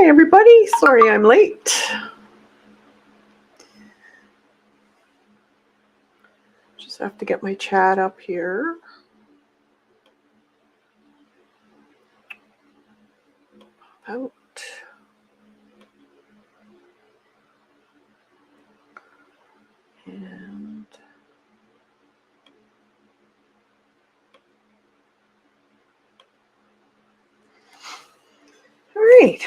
Hi, everybody. Sorry I'm late. Just have to get my chat up here. Out. And all right.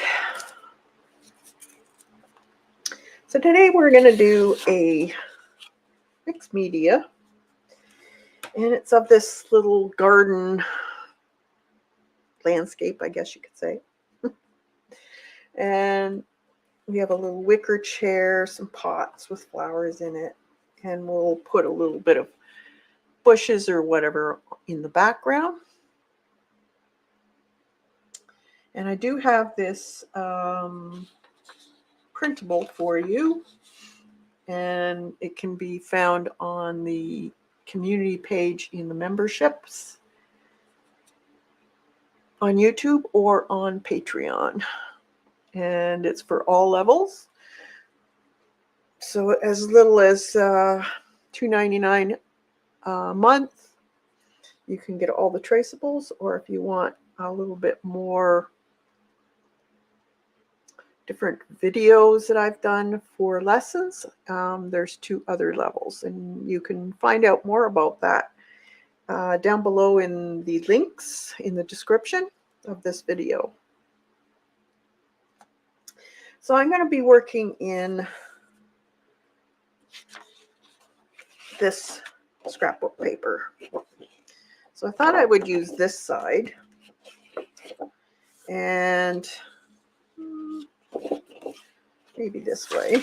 So today we're going to do a mixed media. And it's of this little garden landscape, I guess you could say. And we have a little wicker chair, some pots with flowers in it. And we'll put a little bit of bushes or whatever in the background. And I do have this printable for you. And it can be found on the community page in the memberships on YouTube or on Patreon. And it's for all levels. So as little as $2.99 a month, you can get all the traceables, or if you want a little bit more different videos that I've done for lessons, there's 2 other levels, and you can find out more about that down below in the links in the description of this video. So I'm going to be working in this scrapbook paper. So I thought I would use this side, and maybe this way.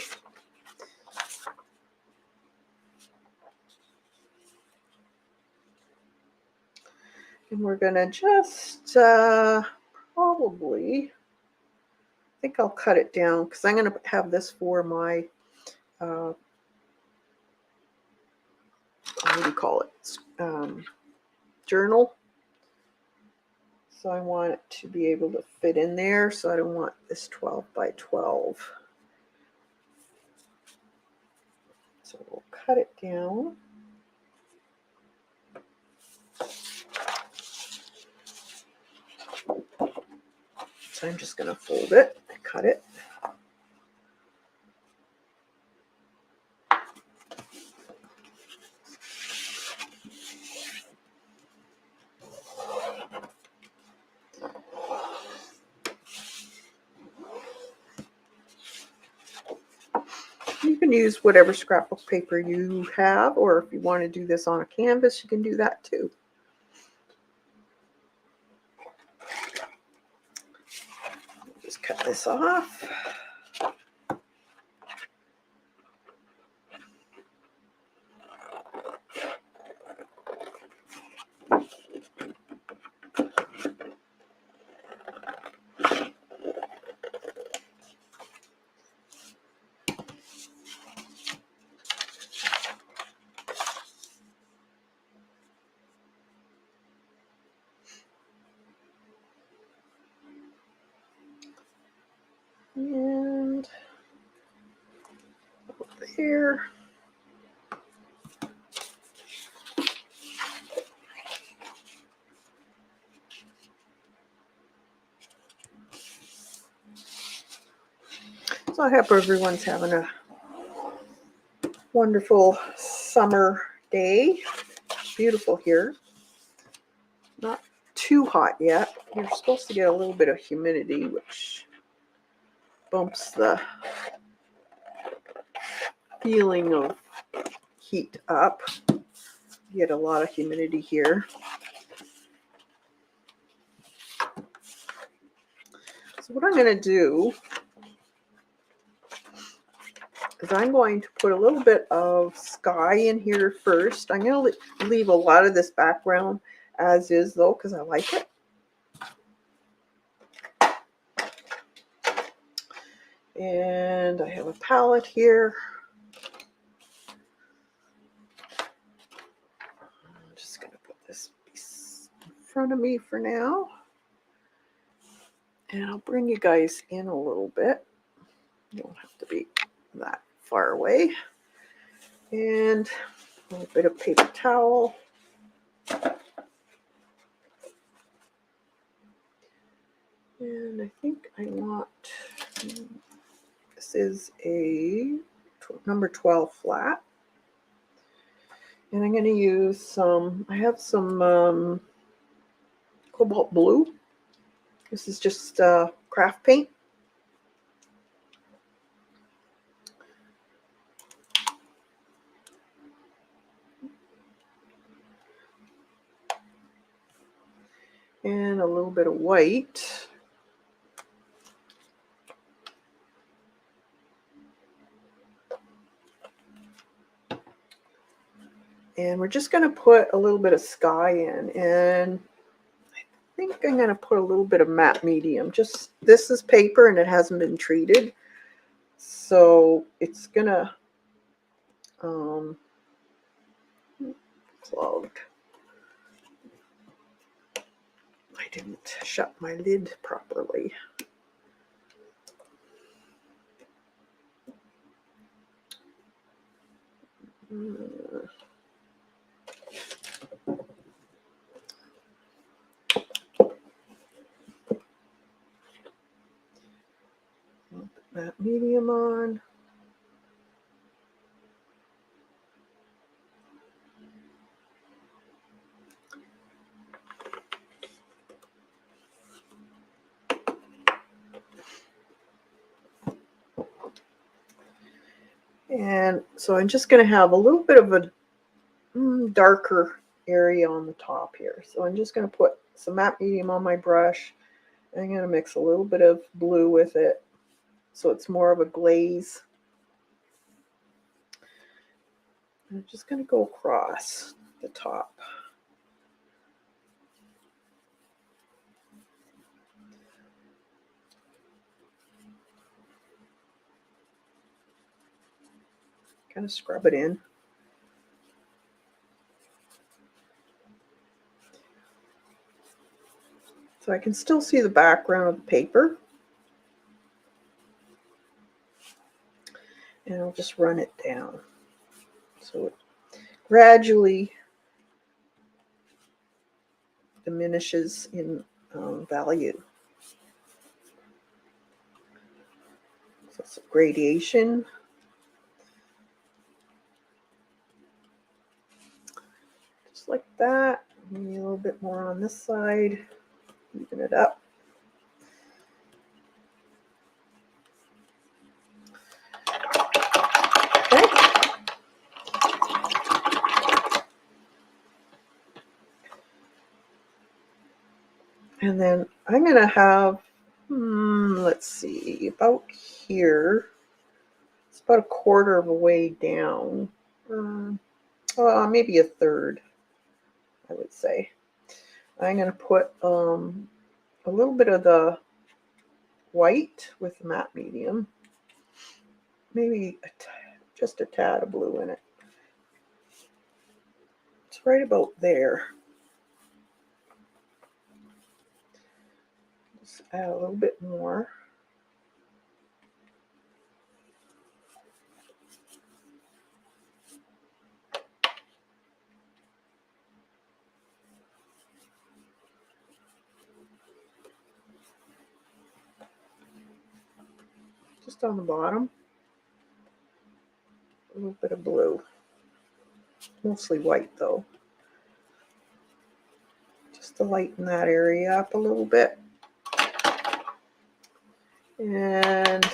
And we're going to just probably, I think I'll cut it down because I'm going to have this for my, what do you call it, journal. So I want it to be able to fit in there. So I don't want this 12 by 12. So we'll cut it down. So I'm just going to fold it and cut it. You can use whatever scrapbook paper you have, or if you want to do this on a canvas, you can do that too. Just cut this off. And over there. So I hope everyone's having a wonderful summer day. Beautiful here. Not too hot yet. You're supposed to get a little bit of humidity, which bumps the feeling of heat up. You get a lot of humidity here. So what I'm going to do is I'm going to put a little bit of sky in here first. I'm going to leave a lot of this background as is, though, because I like it. And I have a palette here. I'm just going to put this piece in front of me for now. And I'll bring you guys in a little bit. You don't have to be that far away. And a little bit of paper towel. And I think I want, this is a number 12 flat. And I'm going to use some, I have some cobalt blue. This is just craft paint. And a little bit of white. And we're just going to put a little bit of sky in. And I think I'm going to put a little bit of matte medium. Just, this is paper and it hasn't been treated. So it's going to, clogged. I didn't shut my lid properly. Put that medium on. And so I'm just going to have a little bit of a darker area on the top here. So I'm just going to put some matte medium on my brush. I'm going to mix a little bit of blue with it so it's more of a glaze. I'm just going to go across the top. Kind of scrub it in. So I can still see the background of the paper. And I'll just run it down. So it gradually diminishes in value. So some gradation. Just like that. Maybe a little bit more on this side. Even it up. Okay. And then I'm going to have, let's see, about here. It's about a quarter of a way down. Maybe a third, I would say. I'm going to put a little bit of the white with the matte medium. Maybe just a tad of blue in it. It's right about there. Just add a little bit more. Just on the bottom. A little bit of blue. Mostly white though. Just to lighten that area up a little bit. And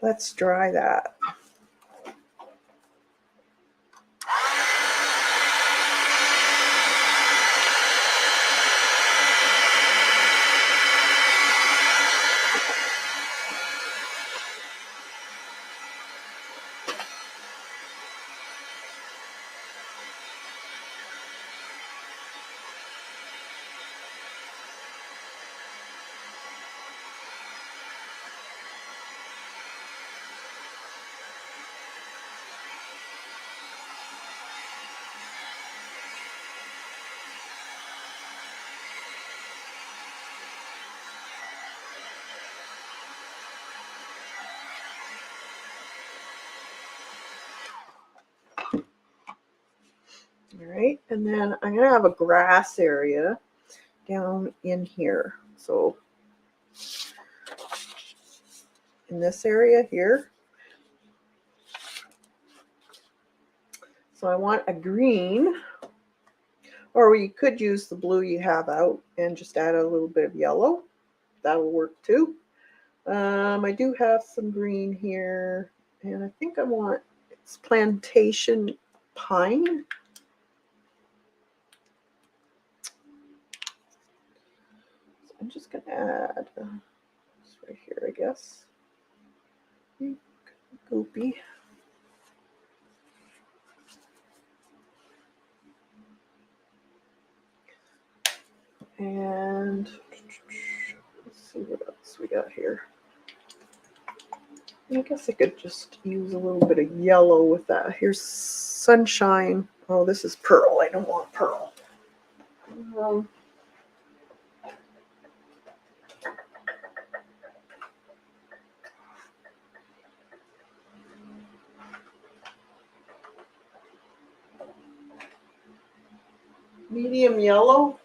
let's dry that. All right, and then I'm going to have a grass area down in here. So in this area here. So I want a green, or you could use the blue you have out and just add a little bit of yellow. That'll work too. I do have some green here, and I think I want, it's plantation pine. So I'm just going to add this right here, I guess. Goopy. And let's see what else we got here. I guess I could just use a little bit of yellow with that. Here's sunshine. Oh, this is pearl. I don't want pearl. Medium yellow.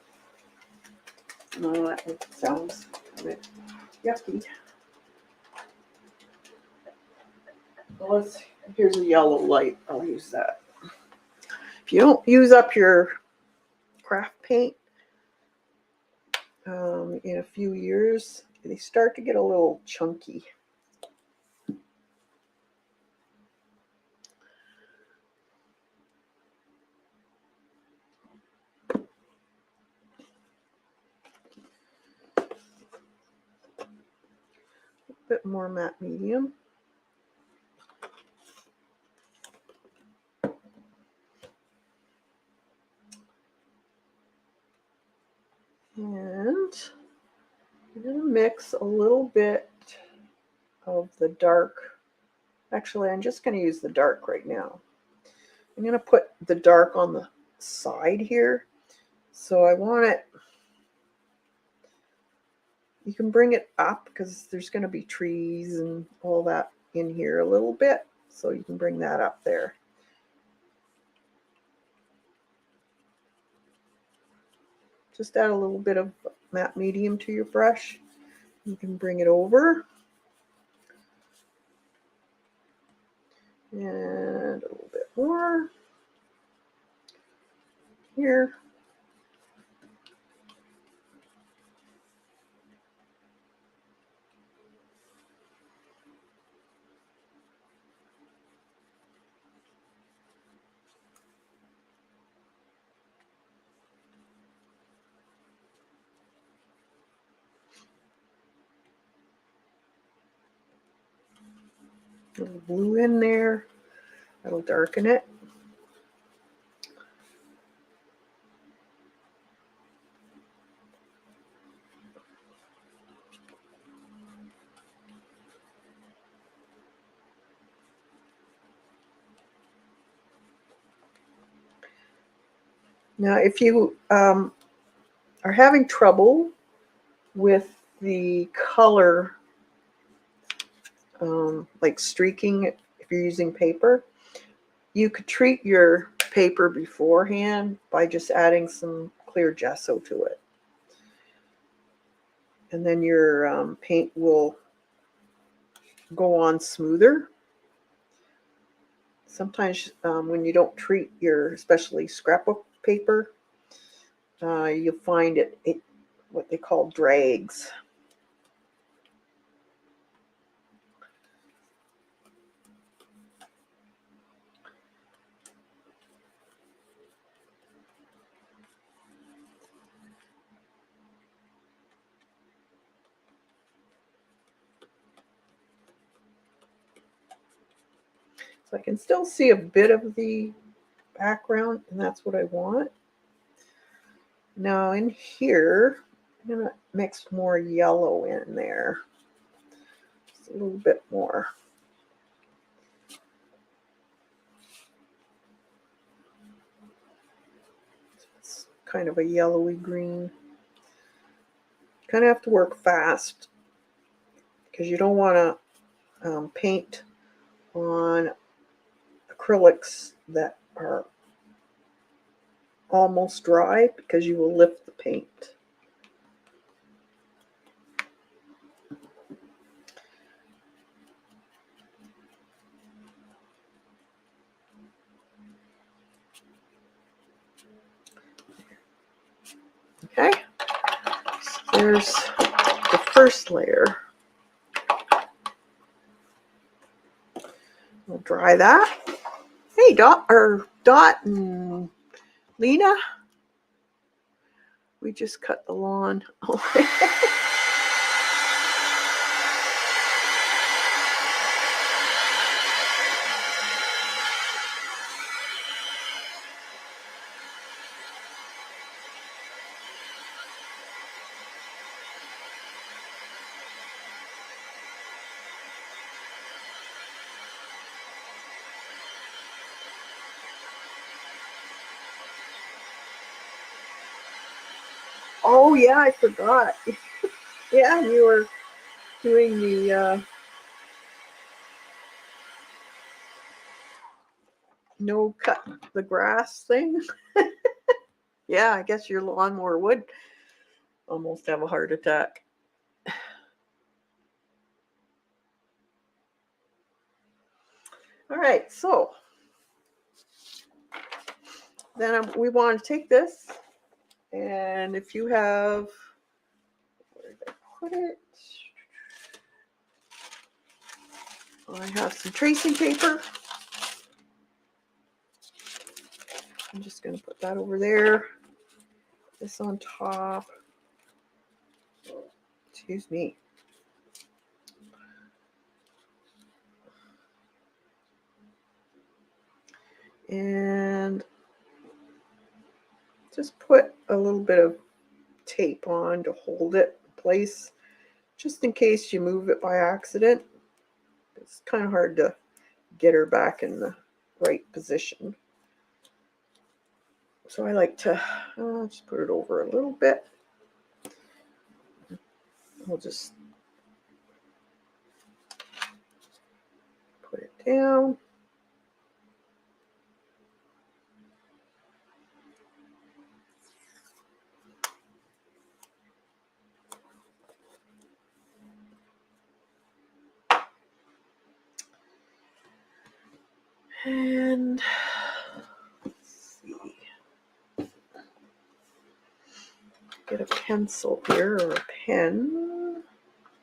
No, that sounds a bit yucky. Well, here's a yellow light. I'll use that. If you don't use up your craft paint in a few years, they start to get a little chunky. A bit more matte medium. And I'm going to mix a little bit of the dark. Actually, I'm just going to use the dark right now. I'm going to put the dark on the side here. So I want it, you can bring it up because there's going to be trees and all that in here a little bit. So you can bring that up there. Just add a little bit of matte medium to your brush. You can bring it over. And a little bit more here. A little blue in there. That'll darken it. Now, if you are having trouble with the color, like streaking, if you're using paper, you could treat your paper beforehand by just adding some clear gesso to it. And then your paint will go on smoother. Sometimes when you don't treat your, especially scrapbook paper, you'll find it what they call drags. So I can still see a bit of the background, and that's what I want. Now in here, I'm going to mix more yellow in there. Just a little bit more. It's kind of a yellowy green. Kind of have to work fast because you don't want to paint on acrylics that are almost dry because you will lift the paint. Okay, so there's the first layer. We'll dry that. Hey, Dot and Lena, we just cut the lawn. Oh yeah, I forgot. Yeah, you were doing the no cut the grass thing. Yeah, I guess your lawnmower would almost have a heart attack. All right, so then we want to take this, and if you have, where did I put it? I have some tracing paper. I'm just going to put that over there. This on top. Excuse me. And just put a little bit of tape on to hold it in place, just in case you move it by accident. It's kind of hard to get her back in the right position. So I like to just put it over a little bit. We'll just put it down. And let's see. Get a pencil here or a pen.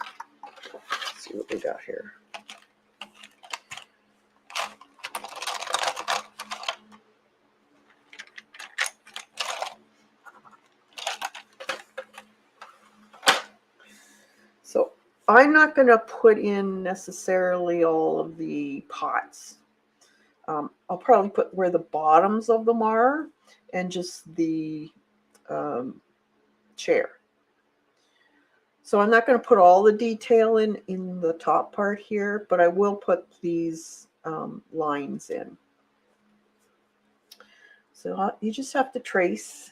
Let's see what we got here. So I'm not going to put in necessarily all of the pots. I'll probably put where the bottoms of them are and just the chair. So I'm not going to put all the detail in the top part here, but I will put these lines in. So you just have to trace,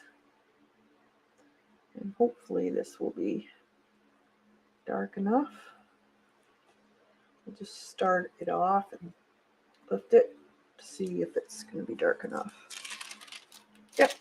and hopefully this will be dark enough. I'll just start it off and lift it to see if it's going to be dark enough. Yep.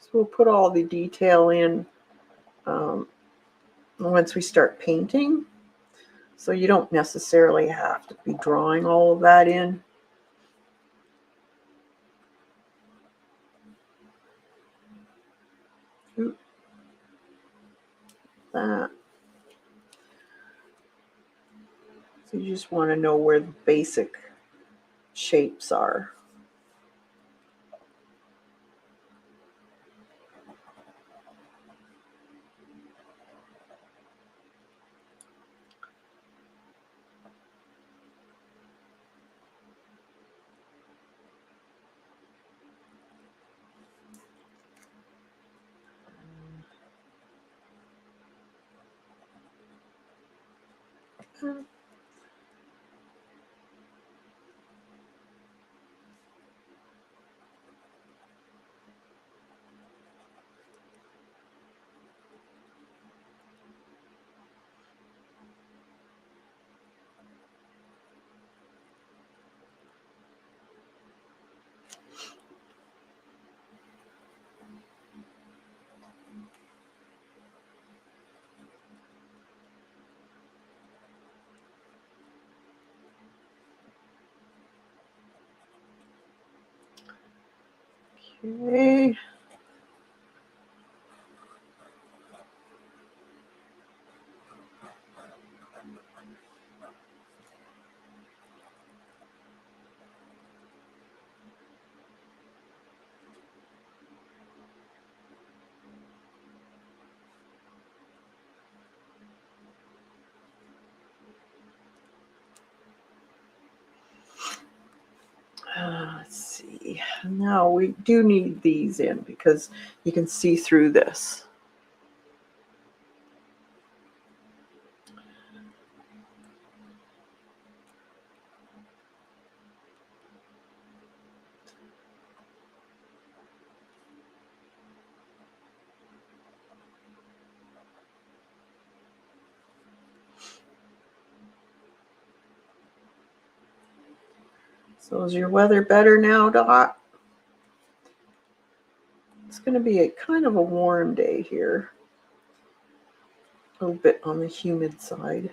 So we'll put all the detail in once we start painting. So you don't necessarily have to be drawing all of that in. That. So you just want to know where the basic shapes are. Okay. Let's see. Now we do need these in because you can see through this. So is your weather better now, Dot? It's going to be a kind of a warm day here. A little bit on the humid side.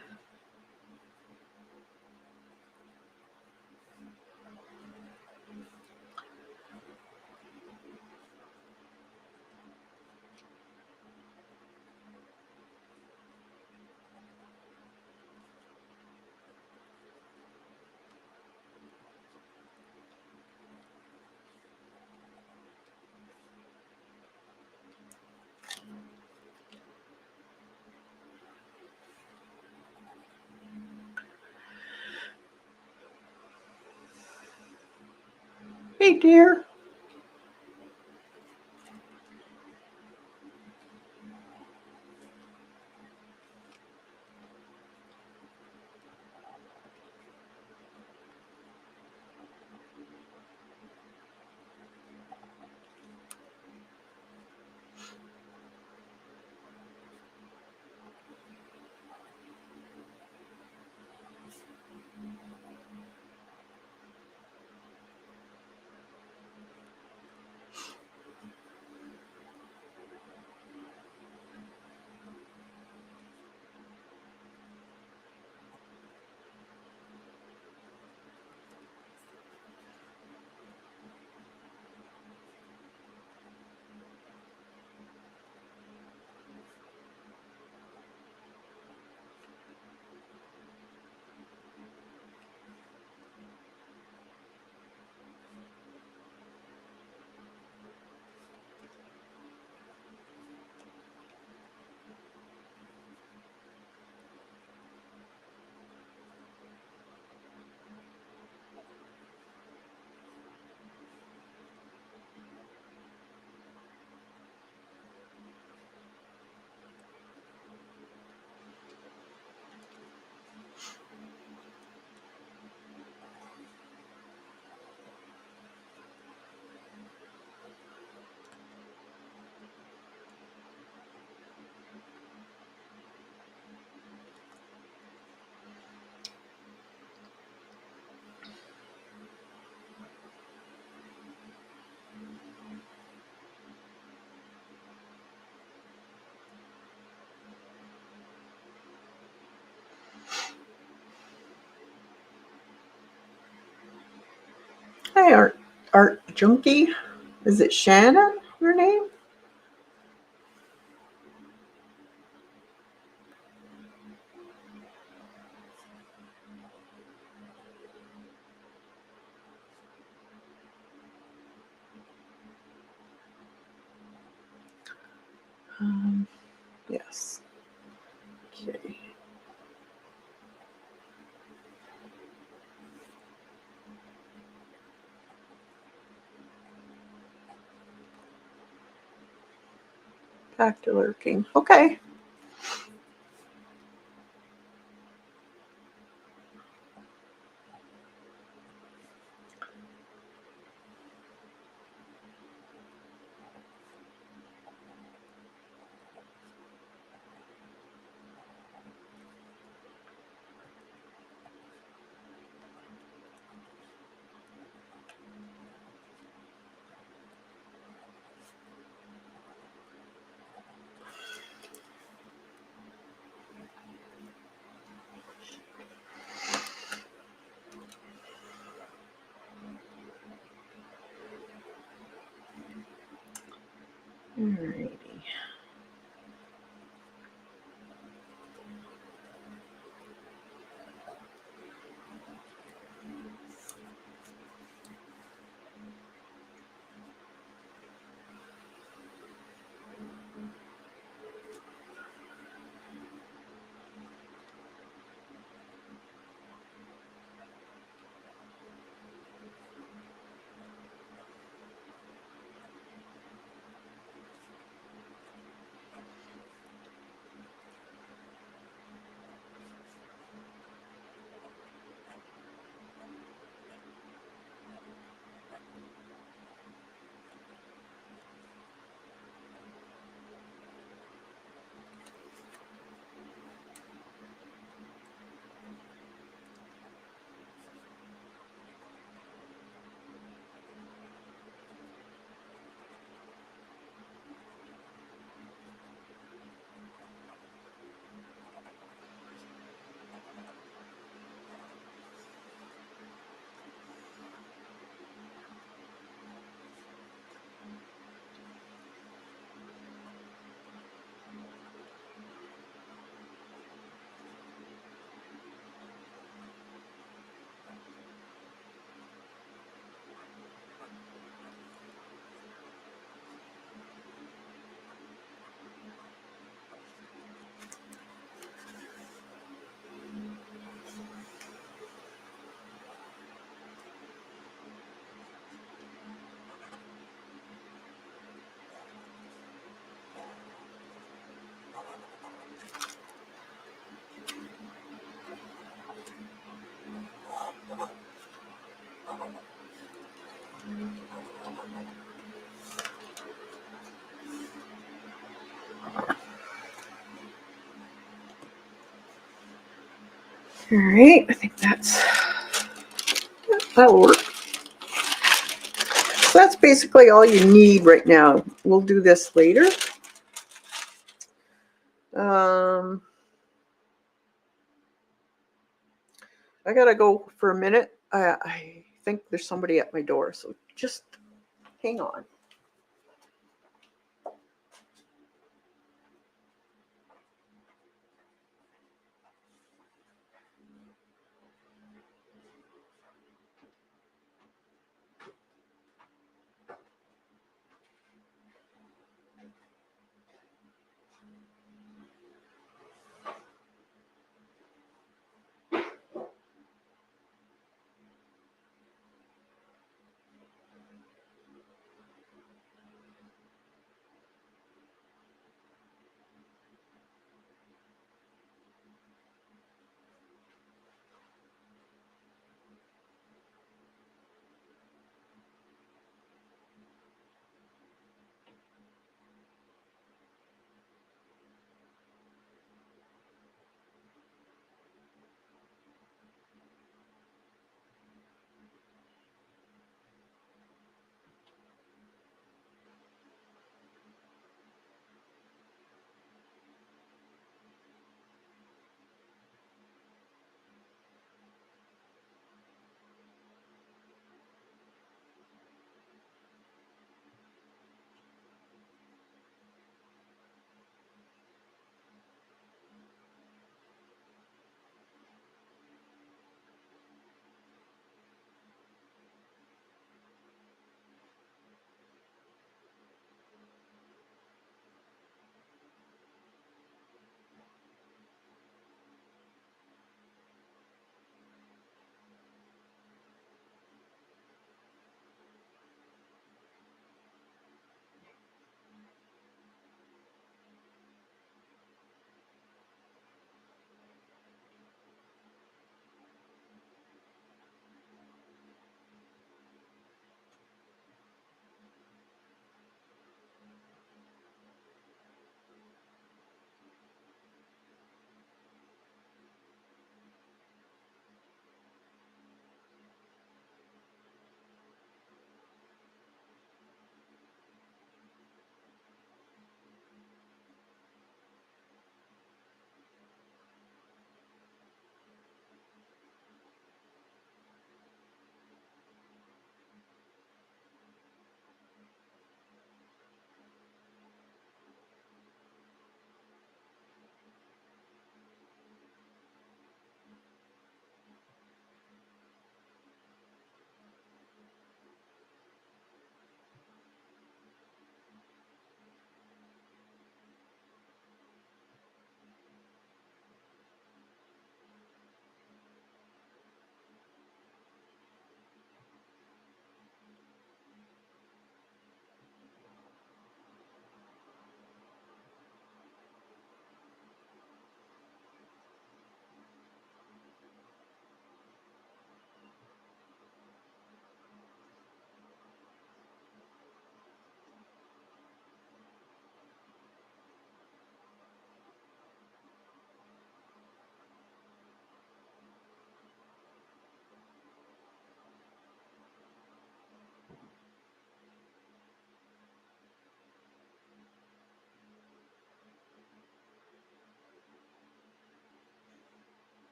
Hey, dear. Hey, Art Junkie. Is it Shannon, your name? Yes. Okay. Back to lurking. Okay. Alrighty. All right, I think that'll work. So that's basically all you need right now. We'll do this later. I gotta go for a minute. I think there's somebody at my door, so just hang on.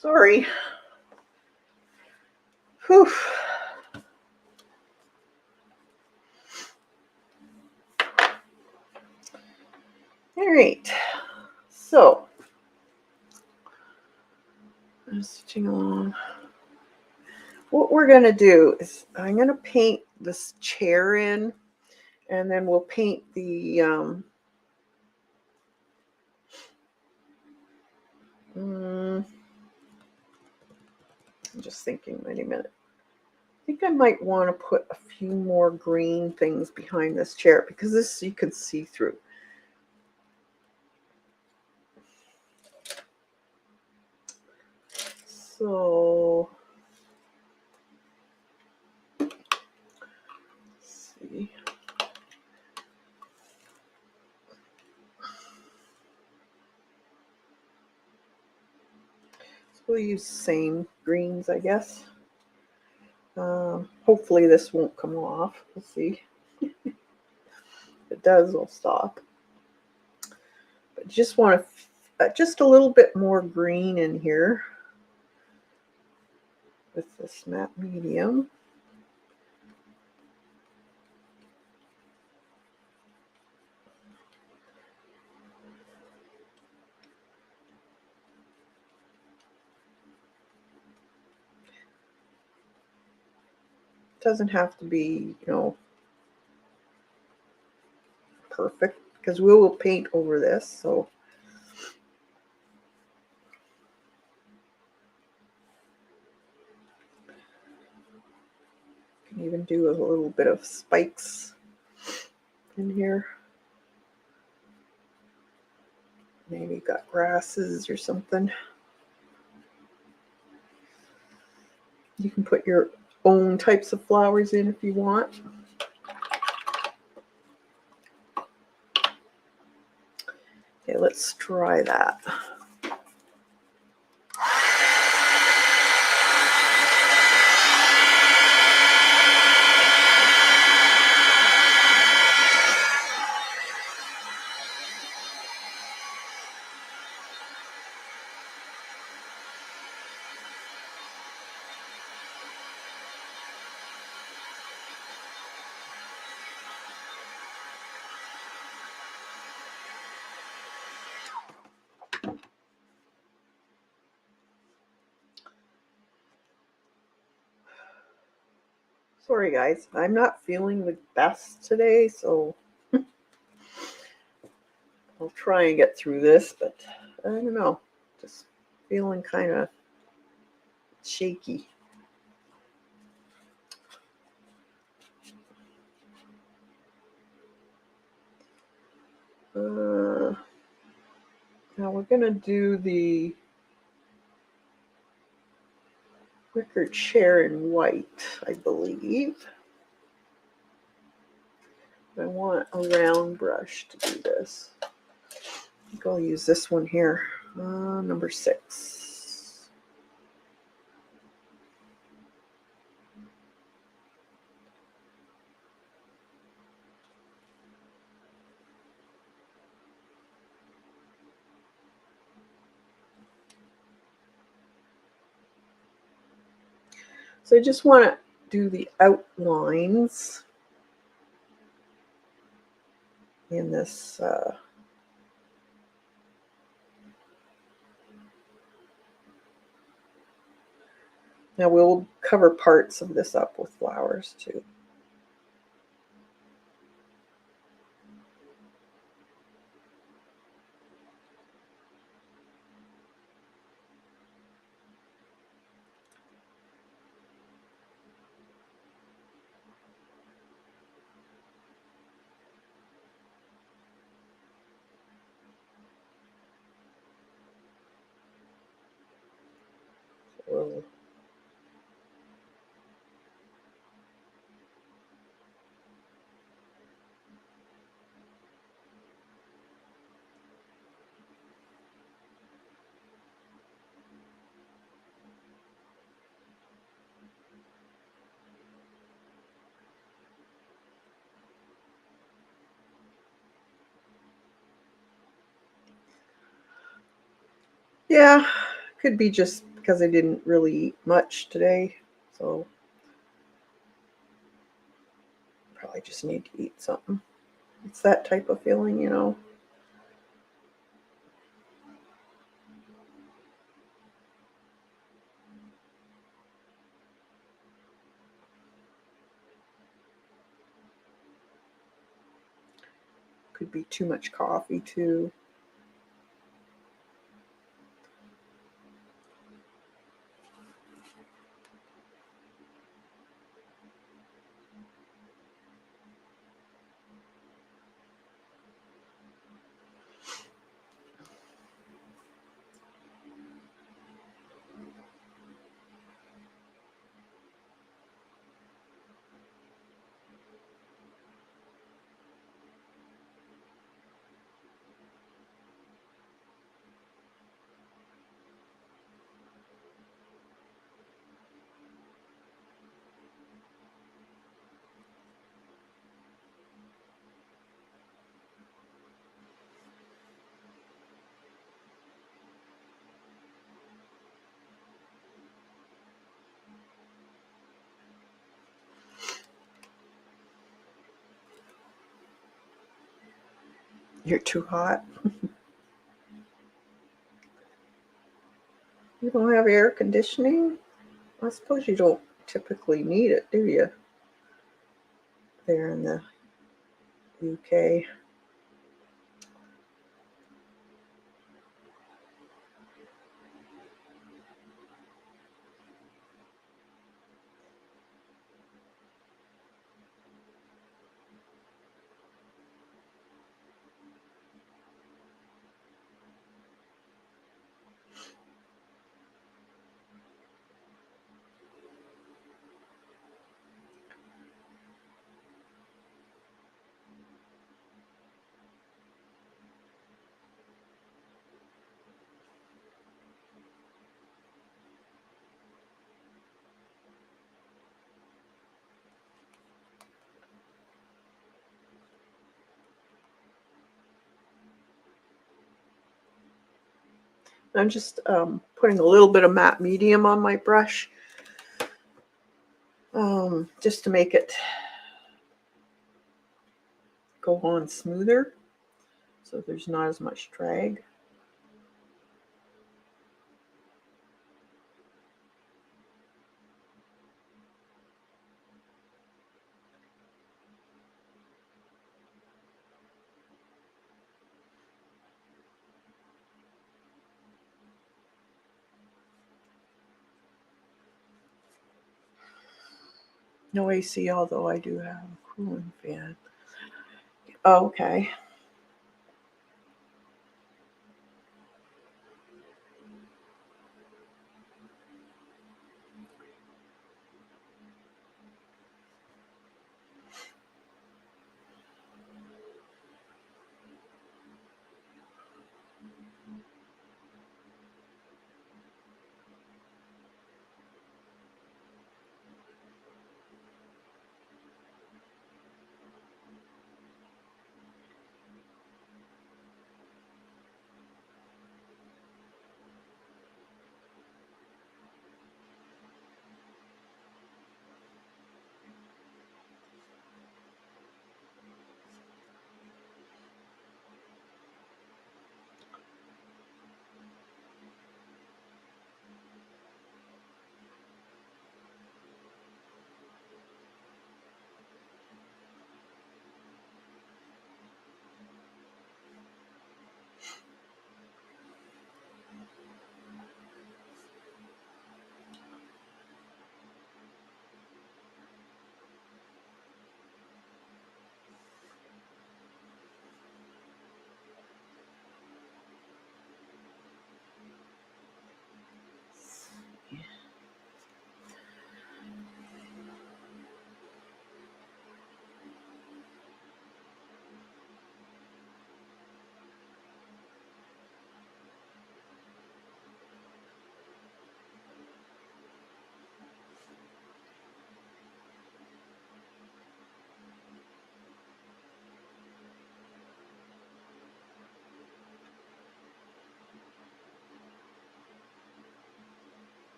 Sorry. Whew. All right. So I'm stitching along. What we're going to do is I'm going to paint this chair in, and then we'll paint the I'm just thinking, wait a minute. I think I might want to put a few more green things behind this chair because this you can see through. So let's see. So we'll use same greens, I guess. Hopefully this won't come off. We'll see. If it does, we'll stop. But just want to just a little bit more green in here with this matte medium. Doesn't have to be, perfect because we will paint over this. So you can even do a little bit of spikes in here. Maybe got grasses or something. You can put your own types of flowers in if you want. Okay, let's try that. Sorry guys, I'm not feeling the best today, so I'll try and get through this, but I don't know, just feeling kind of shaky. Now we're going to do the wicker chair in white, I believe. I want a round brush to do this. I think I'll use this one here, number 6. So I just want to do the outlines in this now we'll cover parts of this up with flowers too. So yeah, could be just because I didn't really eat much today. So probably just need to eat something. It's that type of feeling, you know. Could be too much coffee too. You're too hot. You don't have air conditioning? I suppose you don't typically need it, do you? There in the UK. I'm just putting a little bit of matte medium on my brush, just to make it go on smoother, so there's not as much drag. No AC, although I do have a cooling fan. Oh, okay.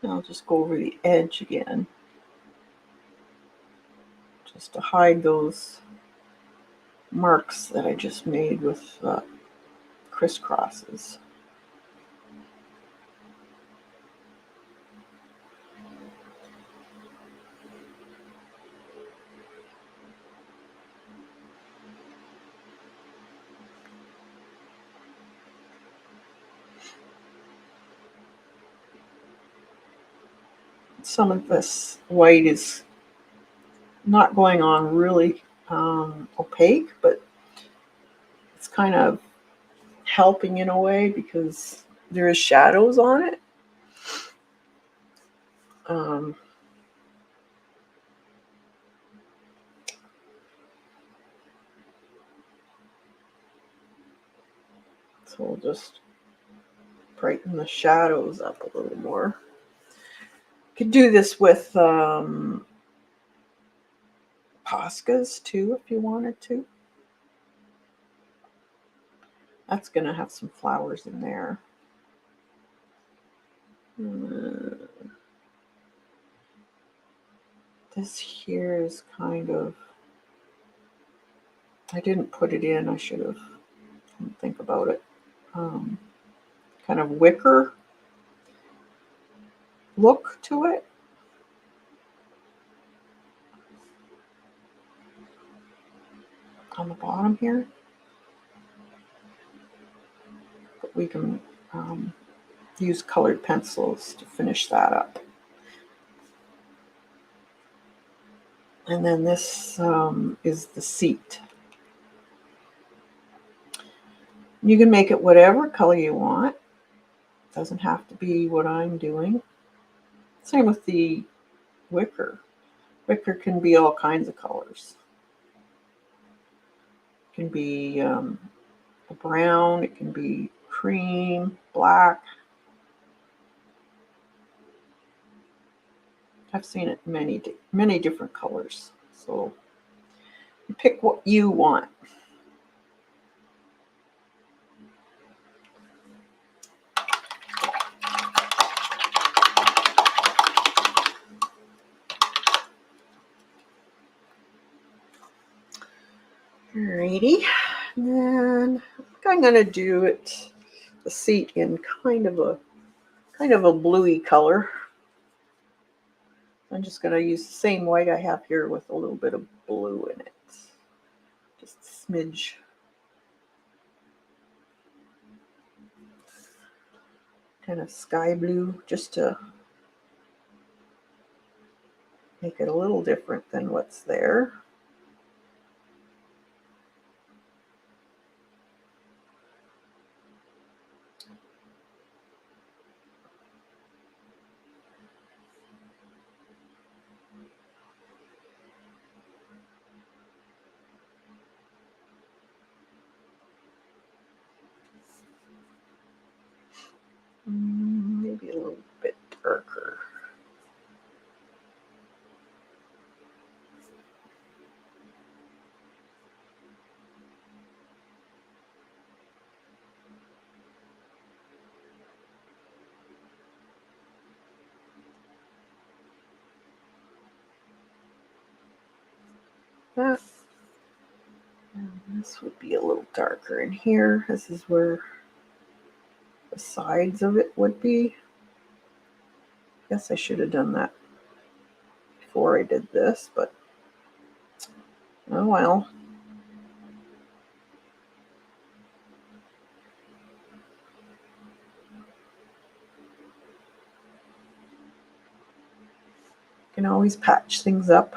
And I'll just go over the edge again, just to hide those marks that I just made with crisscrosses. Some of this white is not going on really opaque, but it's kind of helping in a way because there is shadows on it. So we'll just brighten the shadows up a little more. You could do this with Poscas too if you wanted to. That's going to have some flowers in there. This here is kind of, I didn't put it in, I should have. Didn't think about it. Kind of wicker look to it. On the bottom here. But we can use colored pencils to finish that up. And then this is the seat. You can make it whatever color you want. It doesn't have to be what I'm doing. Same with the wicker. Wicker can be all kinds of colors. It can be a brown, it can be cream, black. I've seen it many different colors. So you pick what you want. Alrighty, and then I'm going to do the seat in kind of a bluey color. I'm just going to use the same white I have here with a little bit of blue in it, just a smidge. Kind of sky blue, just to make it a little different than what's there. Maybe a little bit darker. That. And this would be a little darker in here. This is where the sides of it would be. Guess I should have done that before I did this, but oh well. You can always patch things up.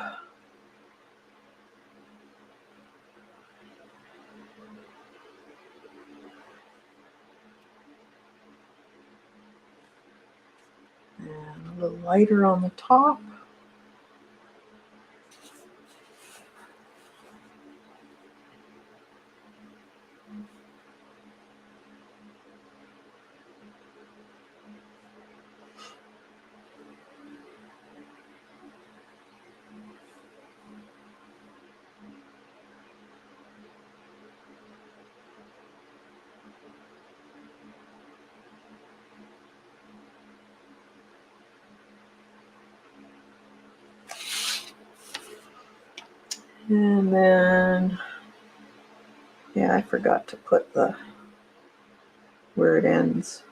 And a little lighter on the top. And then, yeah, I forgot to put where it ends.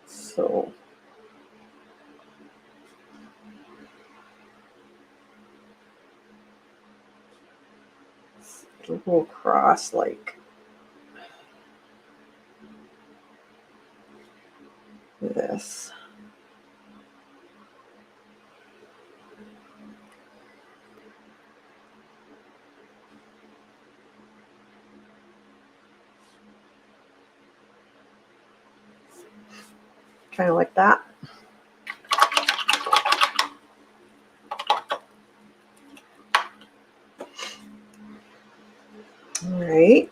So it's a little cross like this. Kind of like that. All right.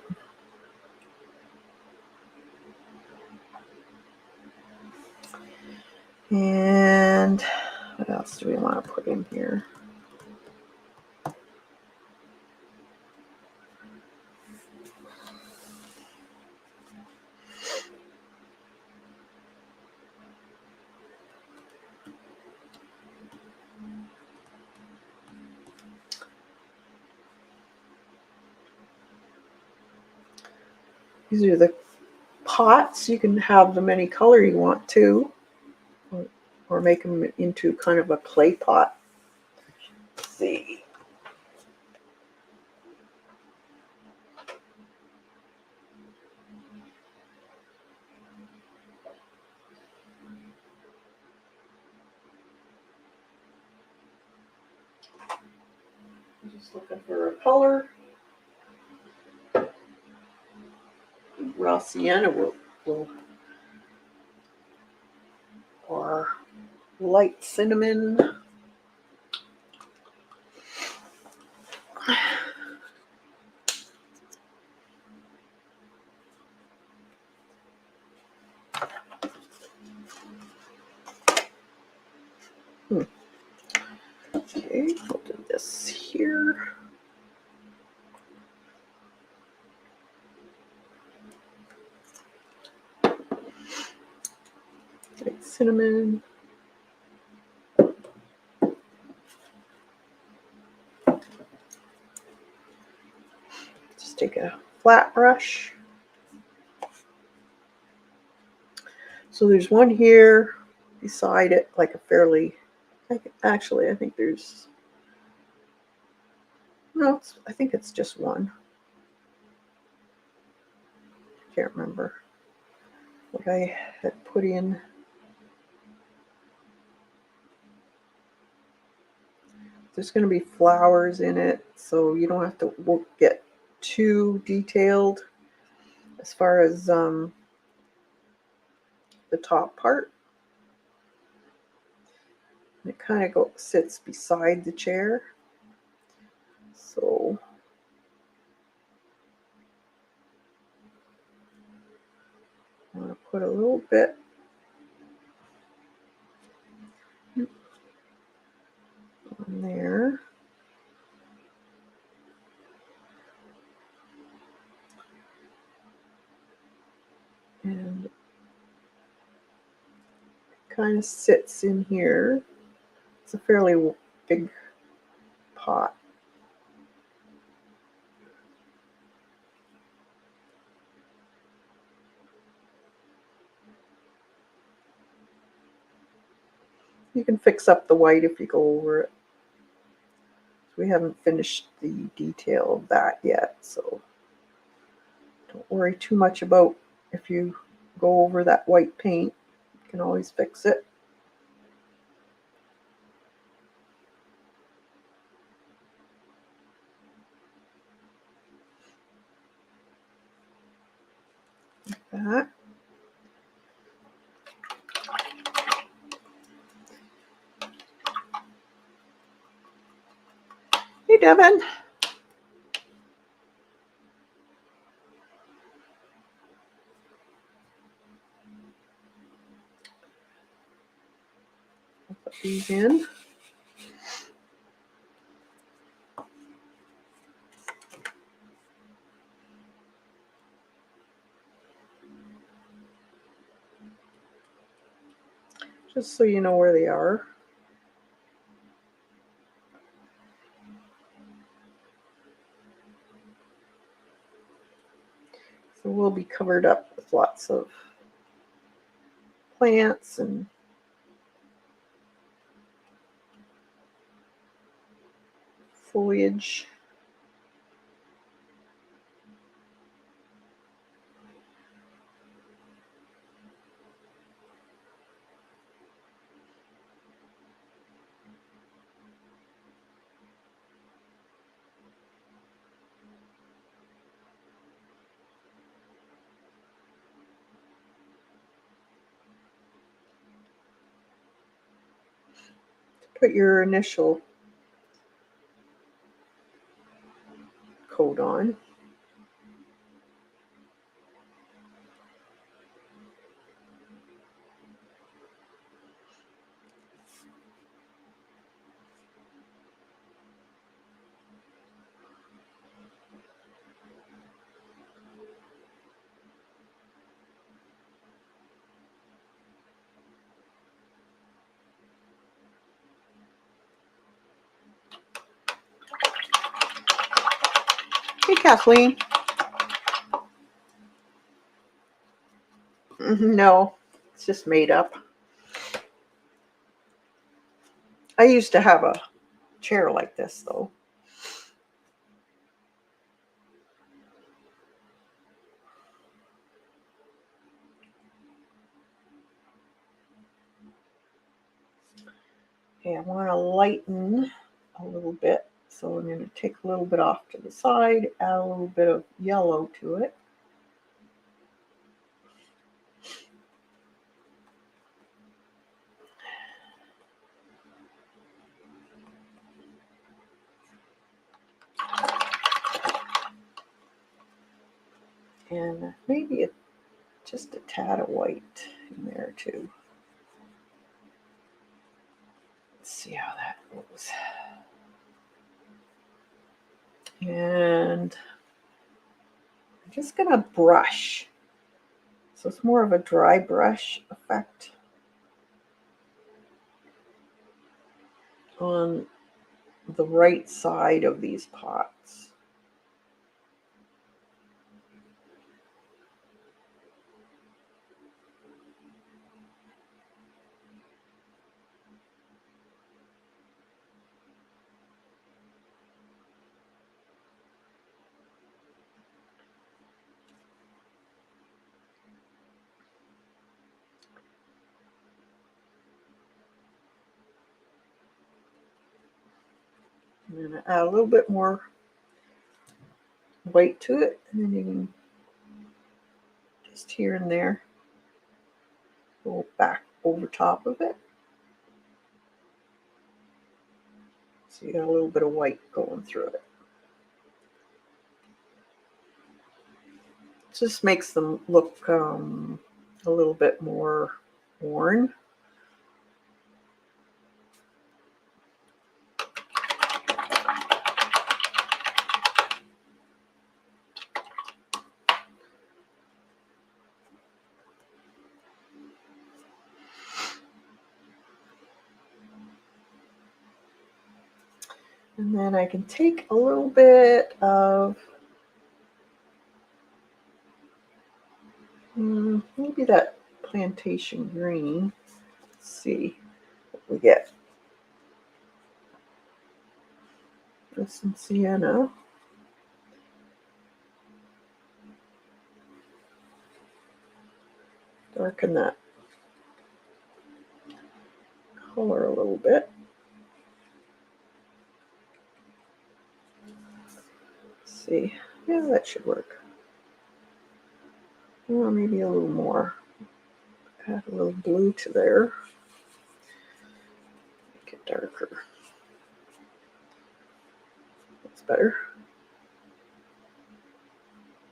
And what else do we want to put in here? These are the pots. You can have them any color you want to, or make them into kind of a clay pot. Let's see. I'm just looking for a color. Raw sienna will or light cinnamon. Okay, we'll do this here. Light cinnamon. Just take a flat brush. So there's one here beside it, like a fairly, actually, I think there's, no, I think it's just one. Can't remember what I had put in. There's going to be flowers in it, so you don't have to get too detailed as far as the top part. And it kind of sits beside the chair. So I'm going to put a little bit on there. And it kind of sits in here. It's a fairly big pot. You can fix up the white if you go over it. We haven't finished the detail of that yet, so don't worry too much about if you go over that white paint. You can always fix it. Like that. Hey, Devin. I'll put these in. Just so you know where they are. So we'll be covered up with lots of plants and foliage. Put your initial coat on. Hey, Kathleen. No, it's just made up. I used to have a chair like this, though. Okay, I want to lighten a little bit. So I'm going to take a little bit off to the side, add a little bit of yellow to it. And maybe just a tad of white in there too. Let's see how that goes. And I'm just going to brush. So it's more of a dry brush effect on the right side of these pots. I'm going to add a little bit more white to it, and then you can just here and there go back over top of it. So you got a little bit of white going through it. It just makes them look a little bit more worn. And then I can take a little bit of maybe that plantation green. Let's see what we get. This in sienna. Darken that color a little bit. Let's see. Yeah, that should work. Or maybe a little more. Add a little blue to there. Make it darker. That's better.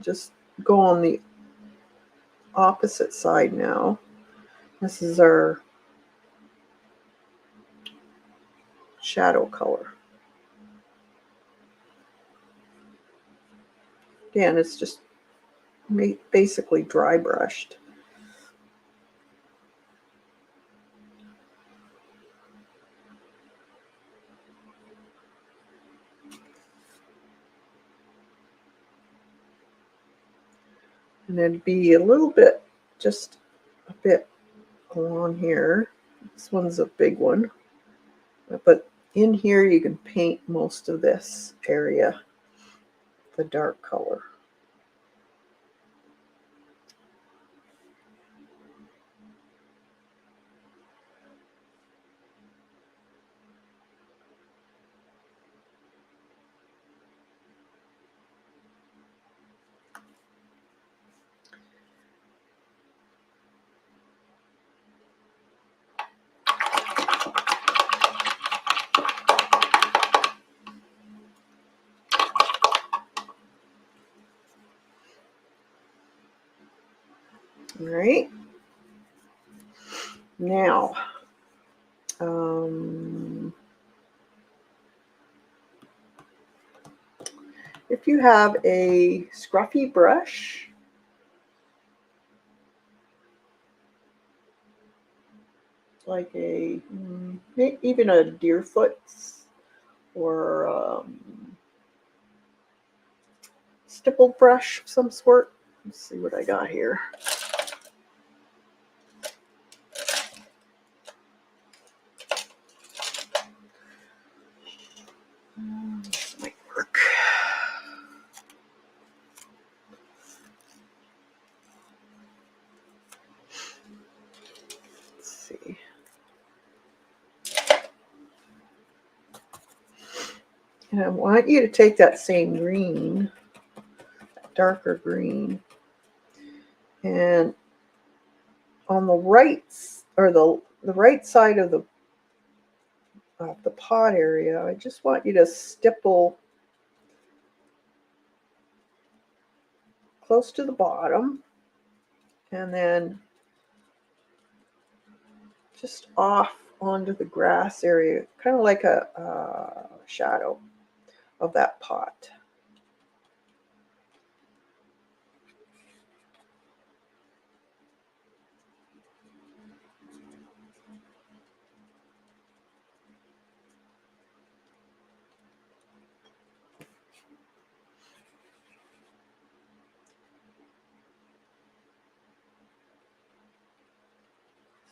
Just go on the opposite side now. This is our shadow color. Again, it's just basically dry brushed. And it'd be a little bit, just a bit along here. This one's a big one. But in here you can paint most of this area the dark color. All right. Now, if you have a scruffy brush, like even a Deerfoot's or stipple brush of some sort. Let's see what I got here. This might work. Let's see. And I want you to take that same green, that darker green, and on the right, or the right side of the pot area, I just want you to stipple close to the bottom, and then just off onto the grass area, kind of like a shadow of that pot.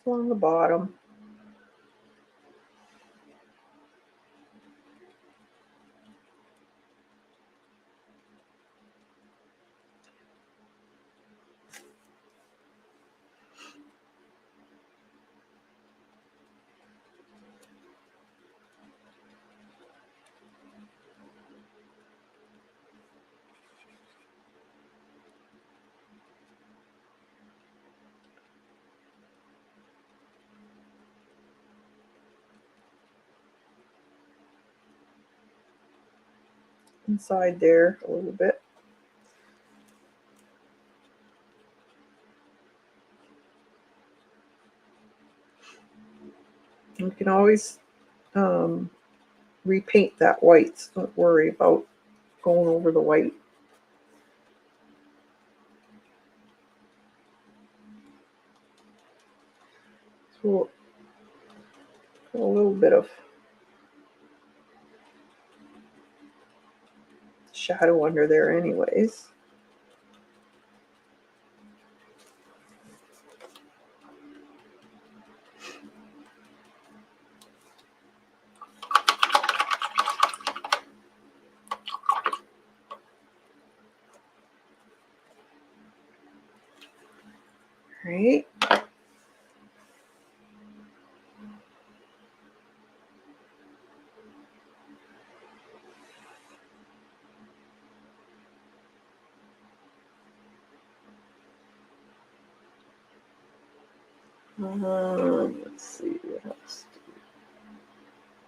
Along the bottom. Inside there a little bit. You can always repaint that white, so don't worry about going over the white. So a little bit of shadow under there anyways. Right. Let's see what else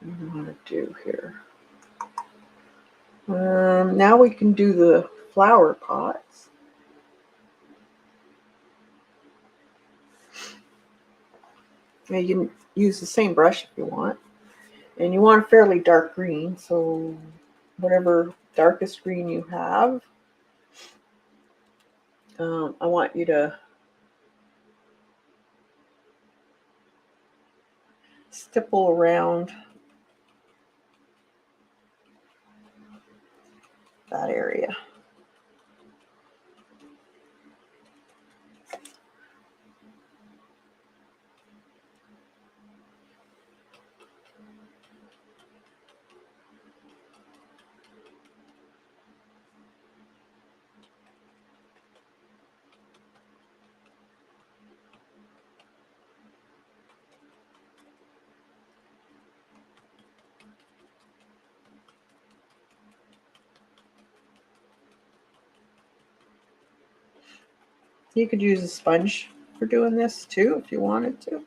do we want to do here. Now we can do the flower pots. Now you can use the same brush if you want. And you want a fairly dark green, so whatever darkest green you have, I want you to stipple around that area. You could use a sponge for doing this too if you wanted to.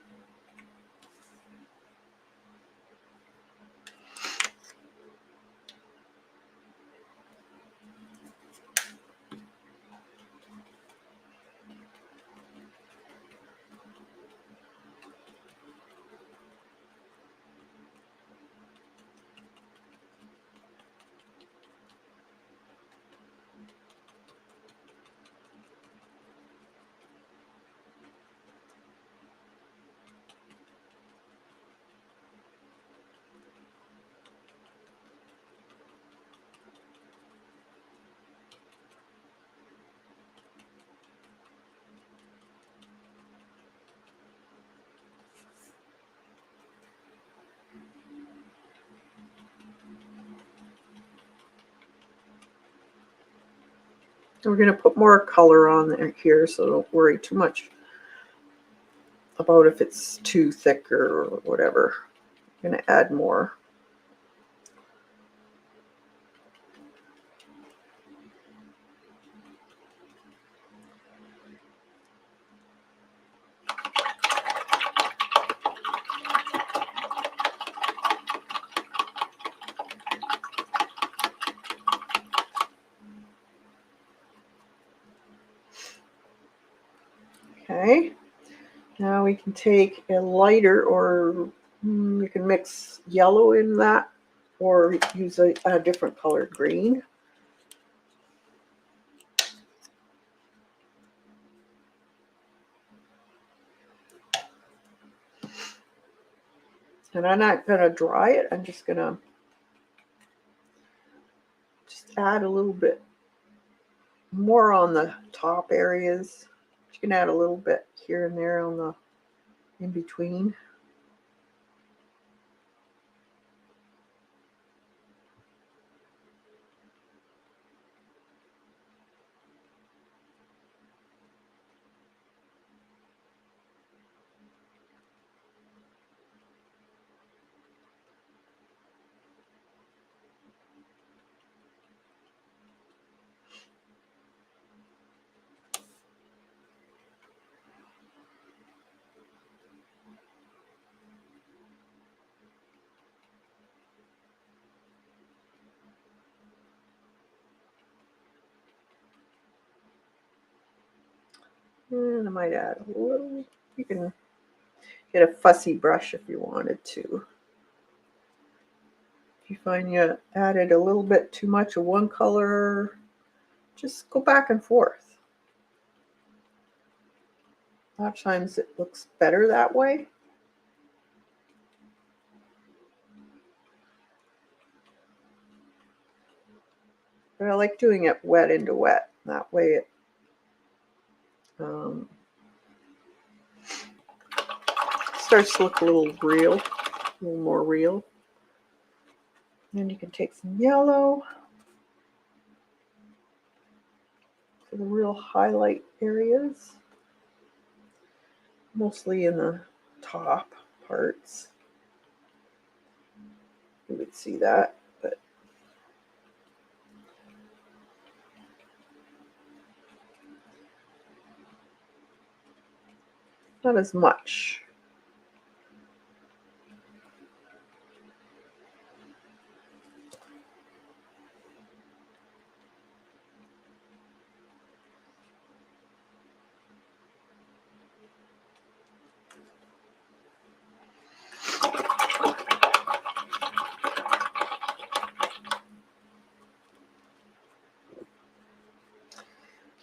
We're going to put more color on there here, so don't worry too much about if it's too thick or whatever. I'm going to add more. Okay, now we can take a lighter, or you can mix yellow in that, or use a different colored green. And I'm not going to dry it, I'm just going to add a little bit more on the top areas. You can add a little bit here and there on the in between. And I might add a little, you can get a fussy brush if you wanted to. If you find you added a little bit too much of one color, just go back and forth. A lot of times it looks better that way. But I like doing it wet into wet. That way it starts to look a little real, a little more real. And you can take some yellow for the real highlight areas, mostly in the top parts. You would see that, but not as much.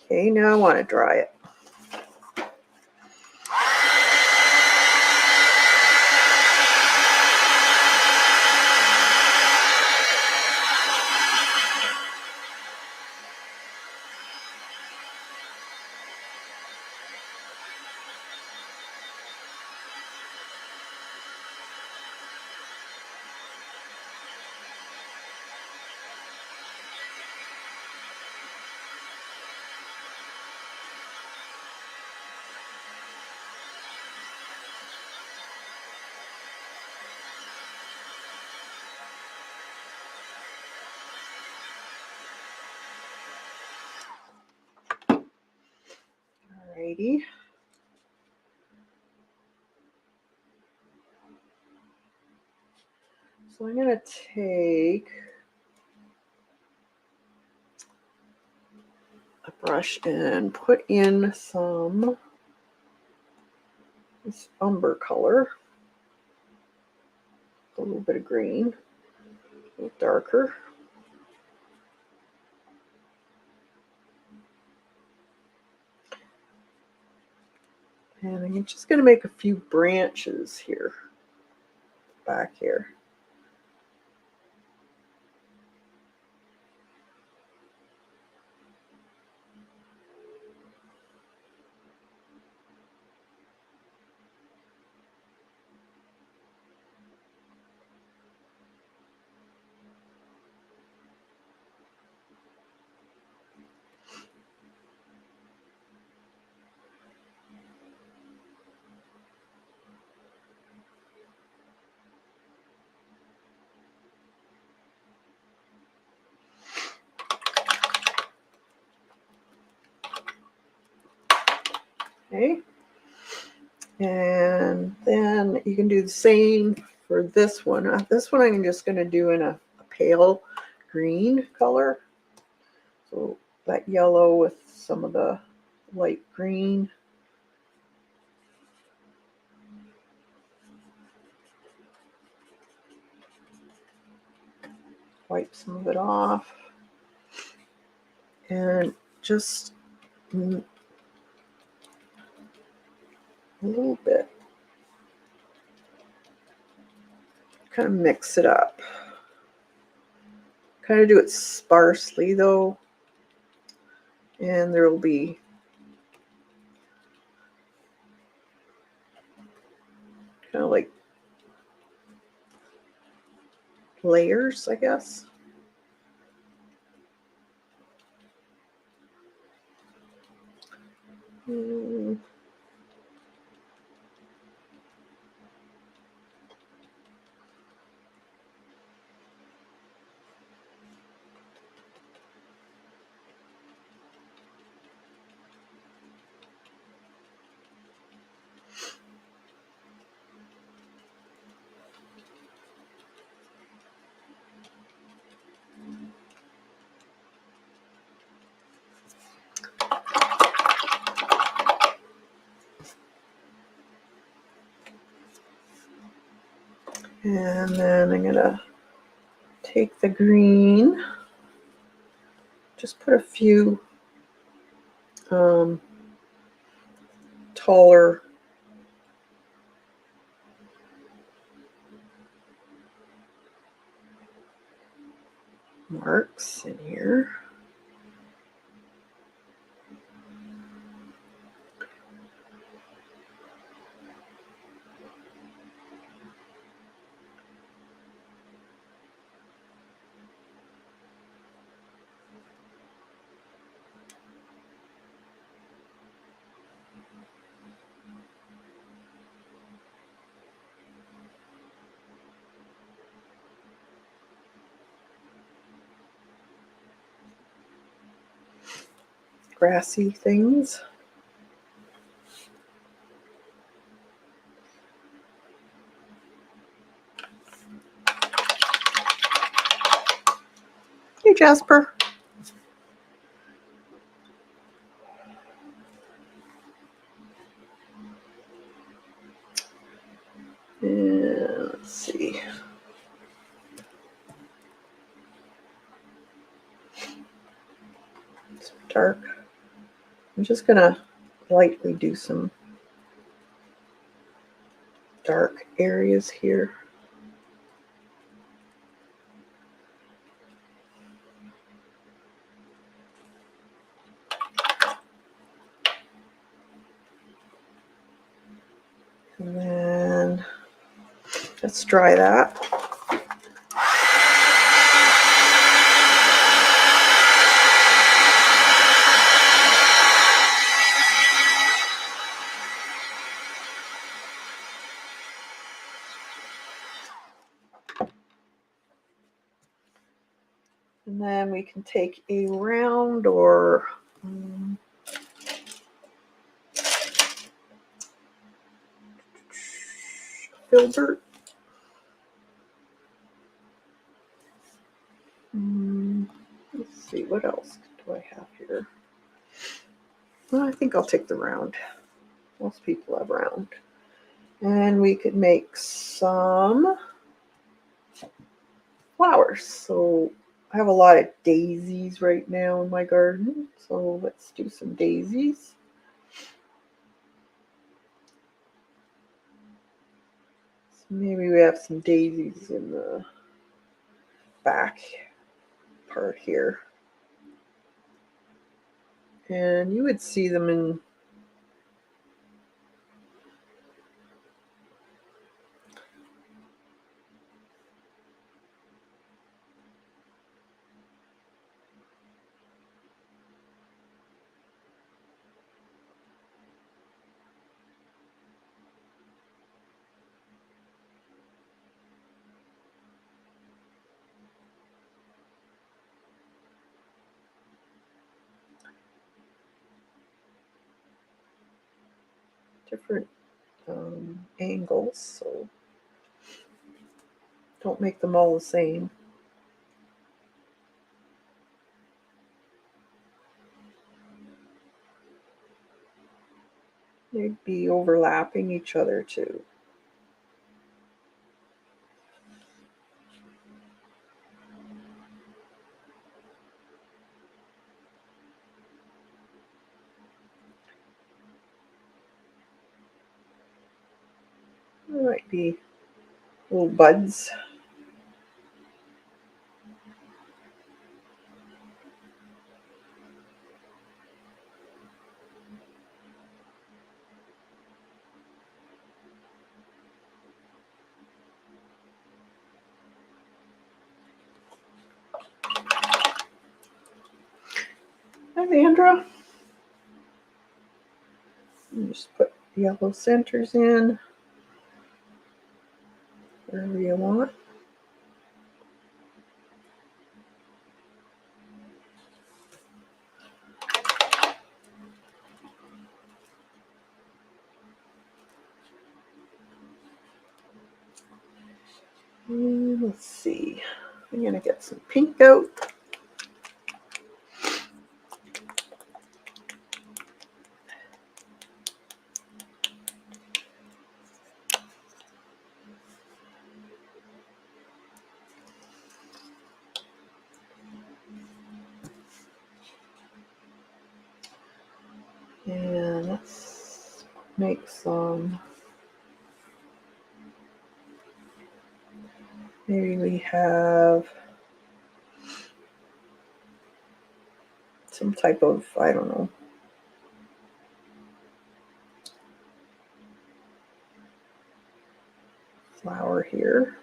Okay, now I want to dry it. lady. So I'm going to take a brush and put in some this umber color, a little bit of green, a little darker. And I'm just going to make a few branches here, back here. Okay. And then you can do the same for this one. This one I'm just going to do in a pale green color. So that yellow with some of the light green. Wipe some of it off. And just a little bit. Kind of mix it up. Kind of do it sparsely though. And there will be kind of like layers, I guess. And then I'm going to take the green, just put a few taller marks in here. Grassy things. Hey, Jasper. And let's see. It's dark. I'm just going to lightly do some dark areas here. And then let's dry that. And then we can take a round or filbert. Let's see, what else do I have here? Well, I think I'll take the round. Most people have round. And we could make some flowers. So I have a lot of daisies right now in my garden. So let's do some daisies. So maybe we have some daisies in the back part here. And you would see them in different angles, so don't make them all the same. They'd be overlapping each other too. There might be little buds. Hi, Vandra. You just put yellow centers in wherever you want. And let's see. I'm going to get some pink out. And let's make some. Maybe we have some type of, I don't know, flower here.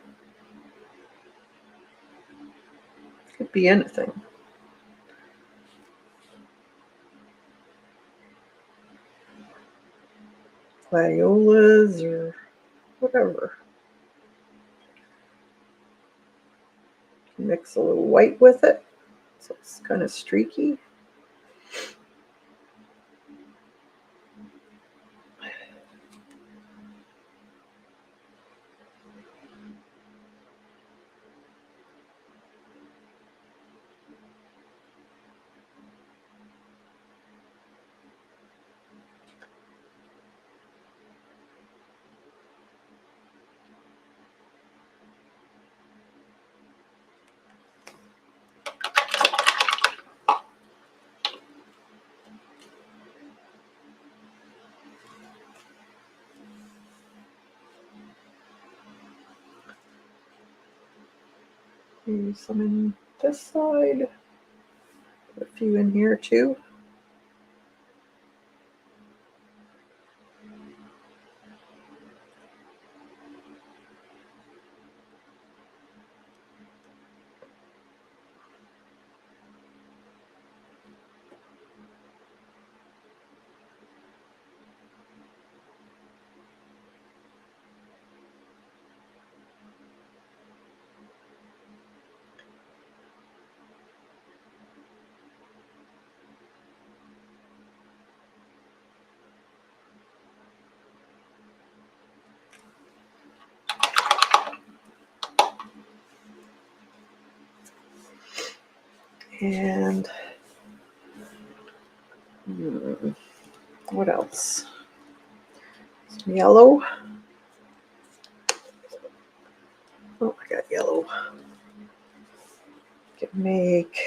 Could be anything. Gladiolas or whatever. Mix a little white with it so it's kind of streaky. Maybe some in this side. Put a few in here too. And what else? Some yellow. Oh, I got yellow. Can make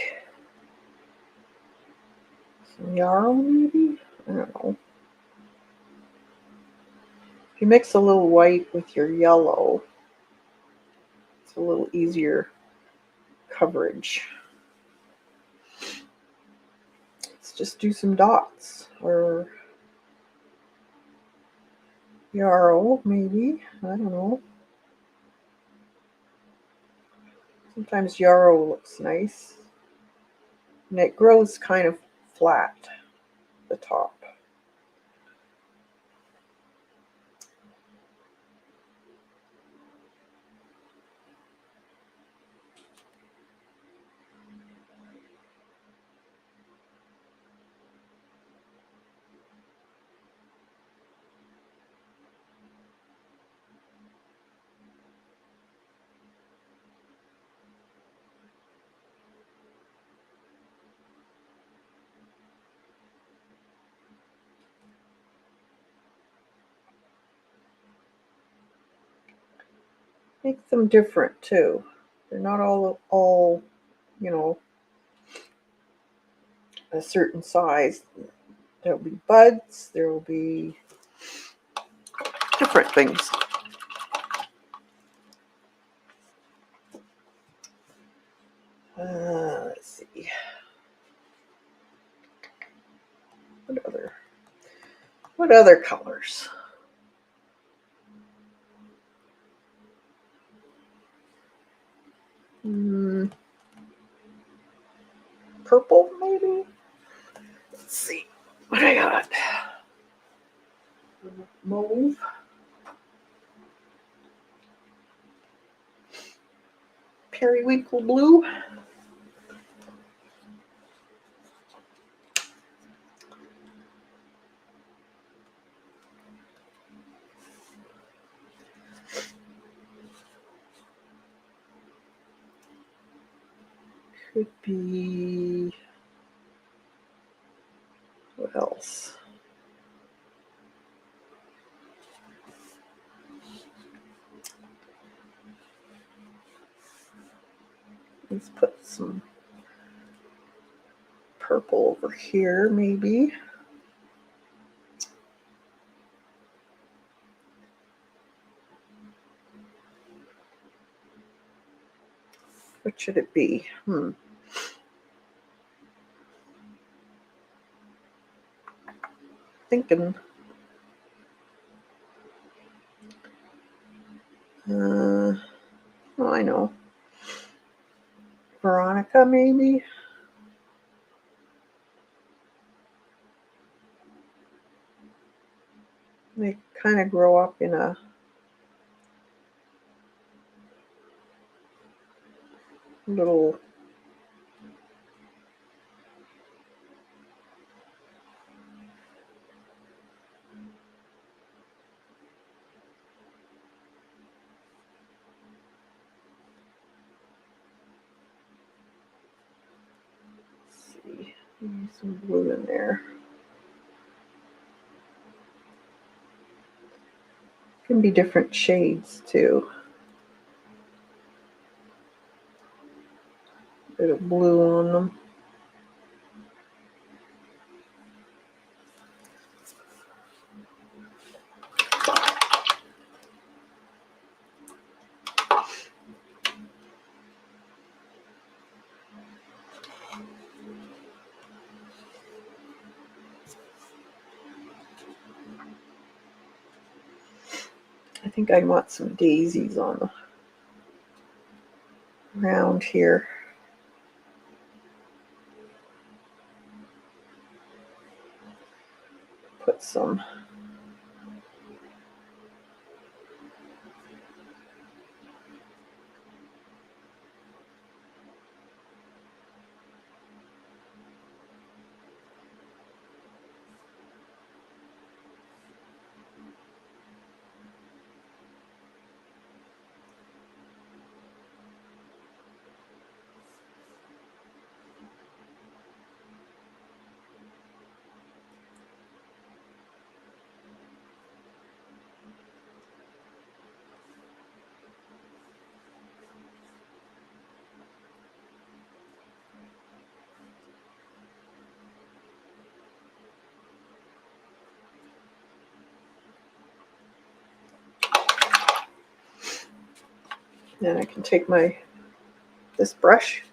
some yarrow maybe? I don't know. If you mix a little white with your yellow, it's a little easier coverage. Let's just do some dots or yarrow maybe. I don't know. Sometimes yarrow looks nice. And it grows kind of flat, the top. Make them different too. They're not all, you know, a certain size. There'll be buds, there will be different things. Let's see. What other colors? Purple maybe? Let's see what I got. Mauve. Periwinkle blue. Could be, what else? Let's put some purple over here, maybe. What should it be? Thinking. Oh, I know. Veronica, maybe? They kind of grow up in a little some blue in there. Can be different shades too. Bit of blue on them. I think I want some daisies on around here. Put some Then I can take this brush,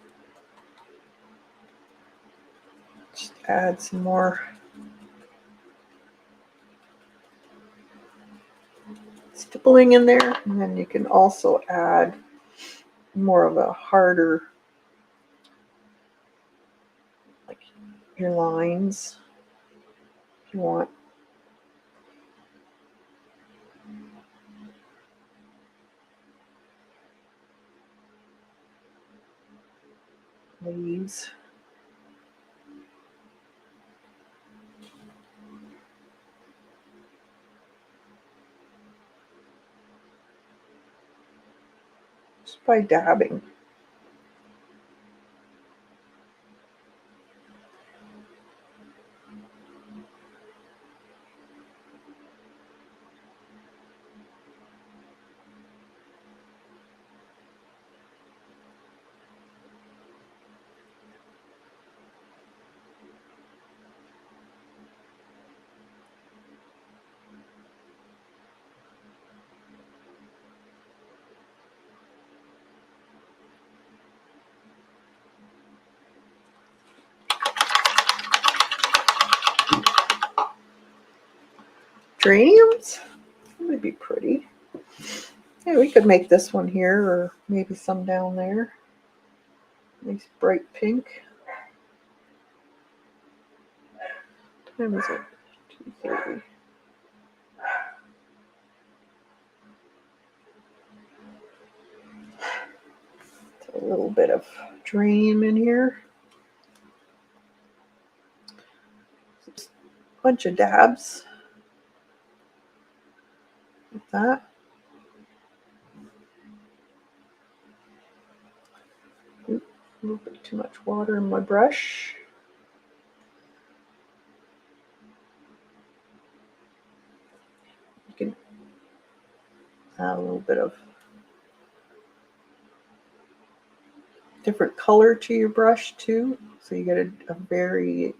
just add some more stippling in there, and then you can also add more of a harder, like your lines, if you want. Leaves. Just by dabbing. Geraniums? That would be pretty. Yeah, we could make this one here, or maybe some down there. Nice bright pink. What time is it? 2:30. A little bit of geranium in here. Just a bunch of dabs like that. Oop, a little bit too much water in my brush. You can add a little bit of different color to your brush too, so you get a very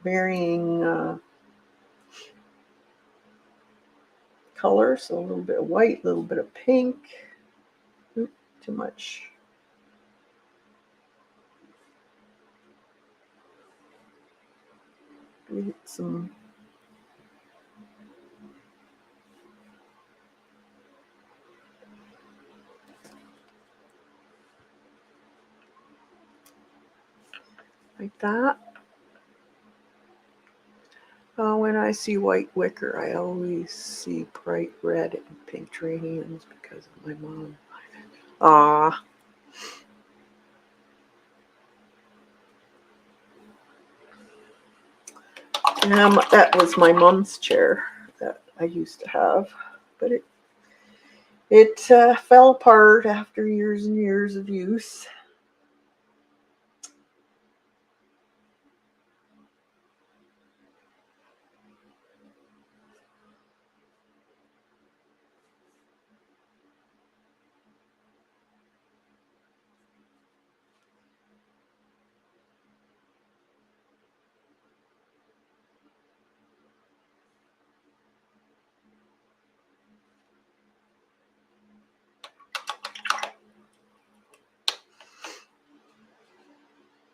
varying color. So a little bit of white, a little bit of pink. Oop, too much. Get some like that. When I see white wicker, I always see bright red and pink geraniums because of my mom. Ah. That was my mom's chair that I used to have, but it fell apart after years and years of use.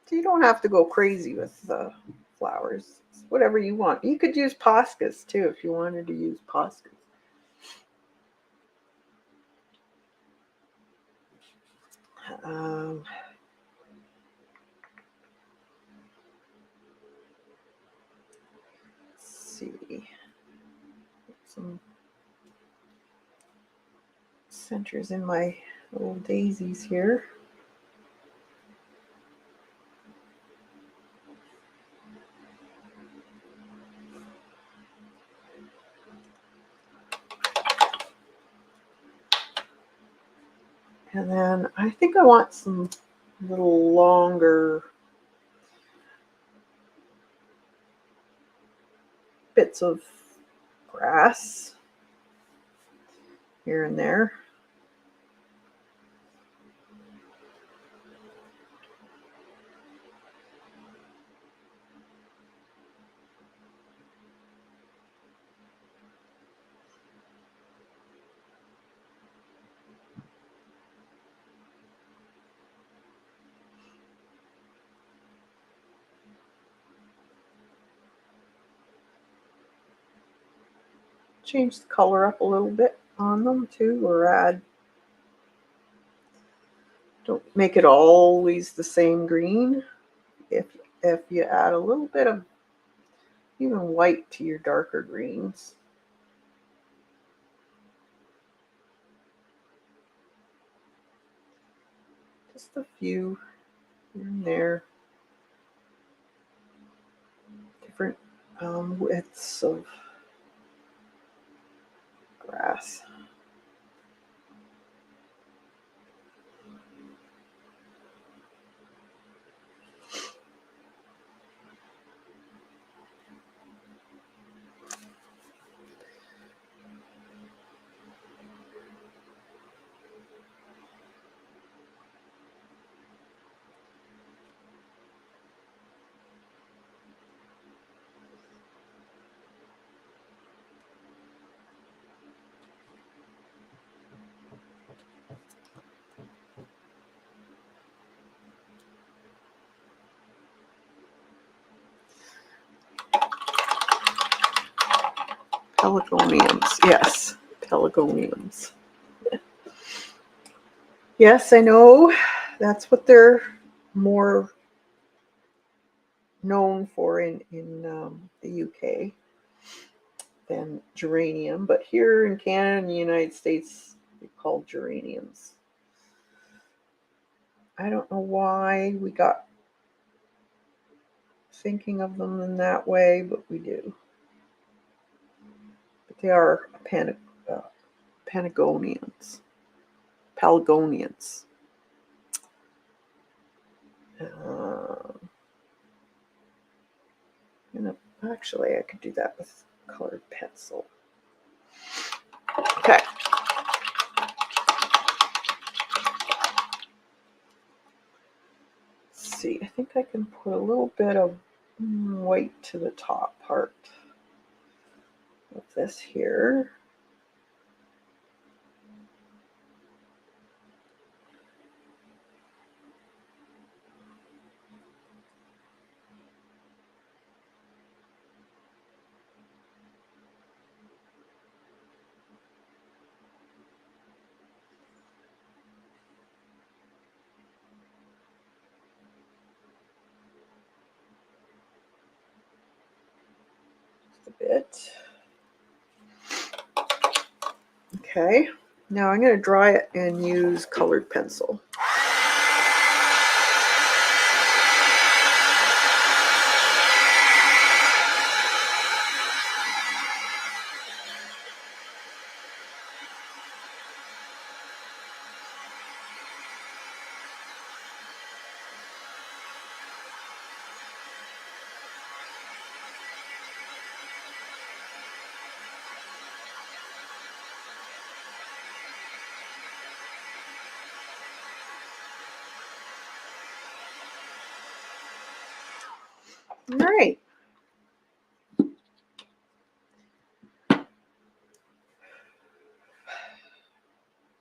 So you don't have to go crazy with the flowers. It's whatever you want. You could use Poscas too if you wanted to use Poscas. Um, let's see. Some centers in my little daisies here. And then I think I want some little longer bits of grass here and there. change the color up a little bit on them too, or add. Don't make it always the same green. If you add a little bit of even white to your darker greens. Just a few here and there. Different widths of grass. Pelargoniums, yes, pelargoniums. Yes, I know that's what they're more known for in the UK than geranium, but here in Canada and the United States, they're called geraniums. I don't know why we got thinking of them in that way, but we do. But they are Pelargonians. Pelargonians. Actually, I could do that with colored pencil. Okay. Let's see, I think I can put a little bit of white to the top part of this here. A bit. Okay, now I'm going to dry it and use colored pencil. All right.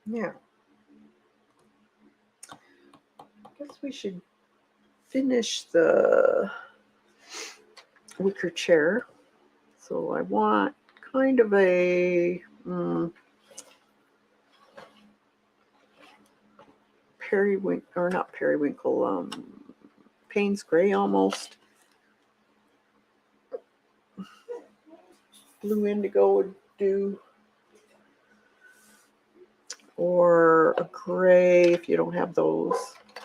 Now, I guess we should finish the wicker chair. So I want kind of a periwinkle, or not periwinkle, Payne's gray almost. Blue indigo would do. Or a gray if you don't have those.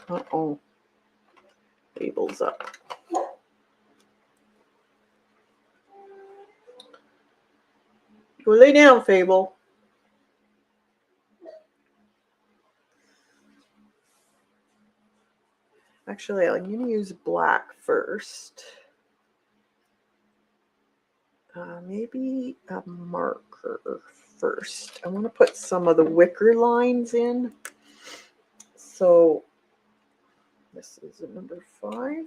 Uh-oh. Labels up. Go lay down, Fable. Actually, I'm going to use black first. Maybe a marker first. I want to put some of the wicker lines in. So this is a number 5.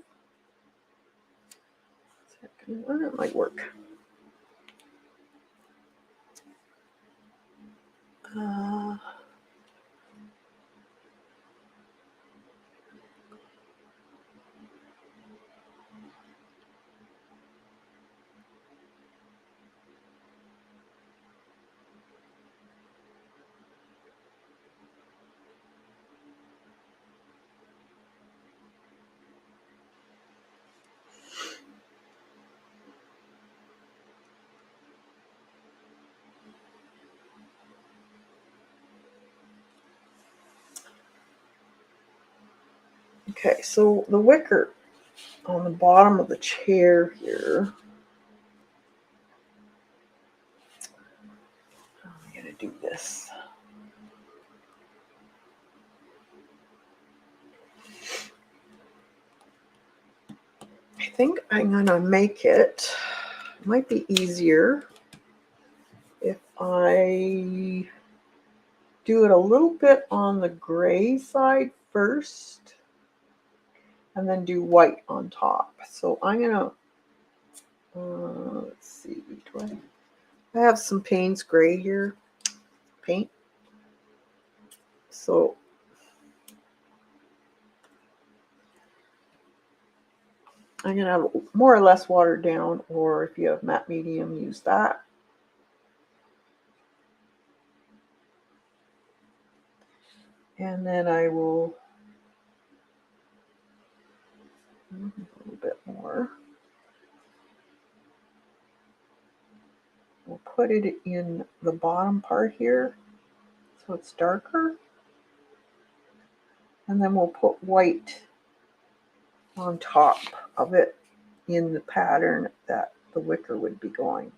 That might work. Okay, so the wicker on the bottom of the chair here. I'm going to do this. I think I'm going to make it might be easier if I do it a little bit on the gray side first and then do white on top. So I'm going to, let's see, I have some Payne's gray here, paint. So I'm going to have more or less watered down, or if you have matte medium, use that. And then I will a little bit more. We'll put it in the bottom part here so it's darker. And then we'll put white on top of it in the pattern that the wicker would be going.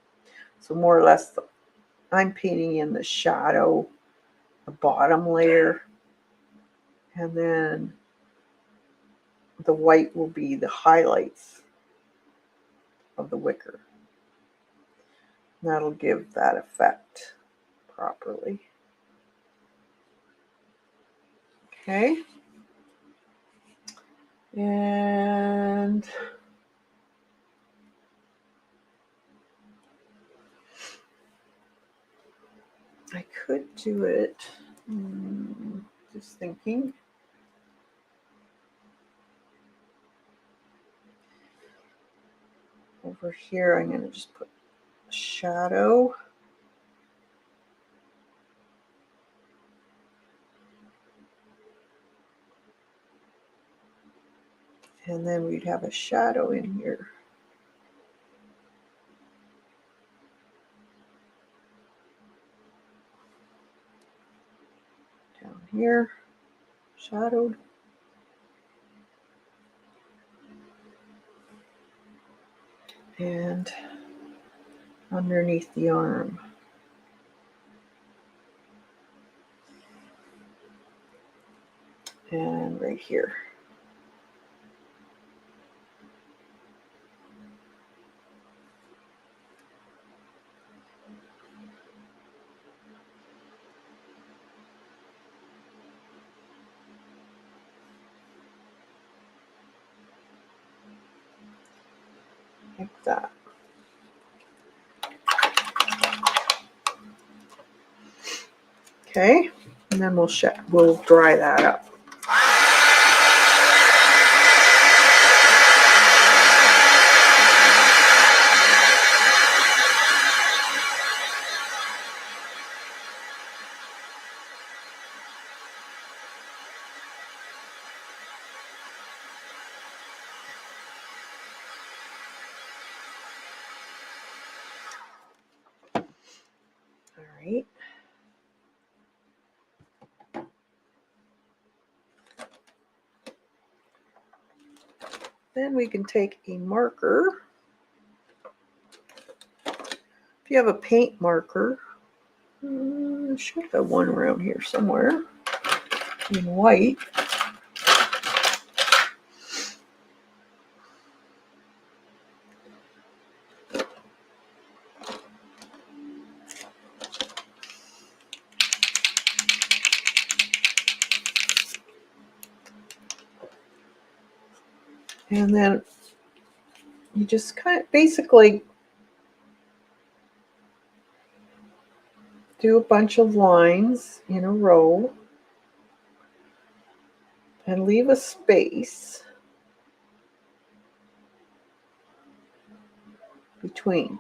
So more or less, I'm painting in the shadow, the bottom layer, and then the white will be the highlights of the wicker. And that'll give that effect properly. Okay. And I could do it, just thinking. Over here, I'm going to just put a shadow. And then we'd have a shadow in here. Down here, shadowed. And underneath the arm. And right here. Like that. Okay, and then we'll dry that up. All right. Then we can take a marker. If you have a paint marker, I should have one around here somewhere in white. And then you just kind of basically do a bunch of lines in a row and leave a space between.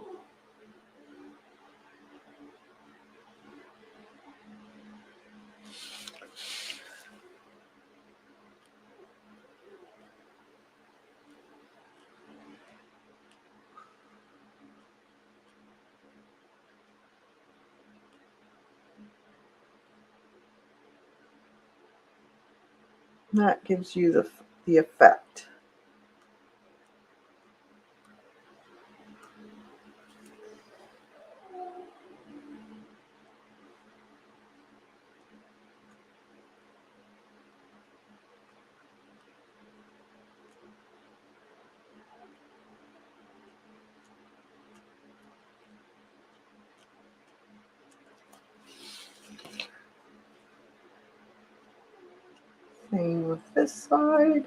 That gives you the effect. Same with this side.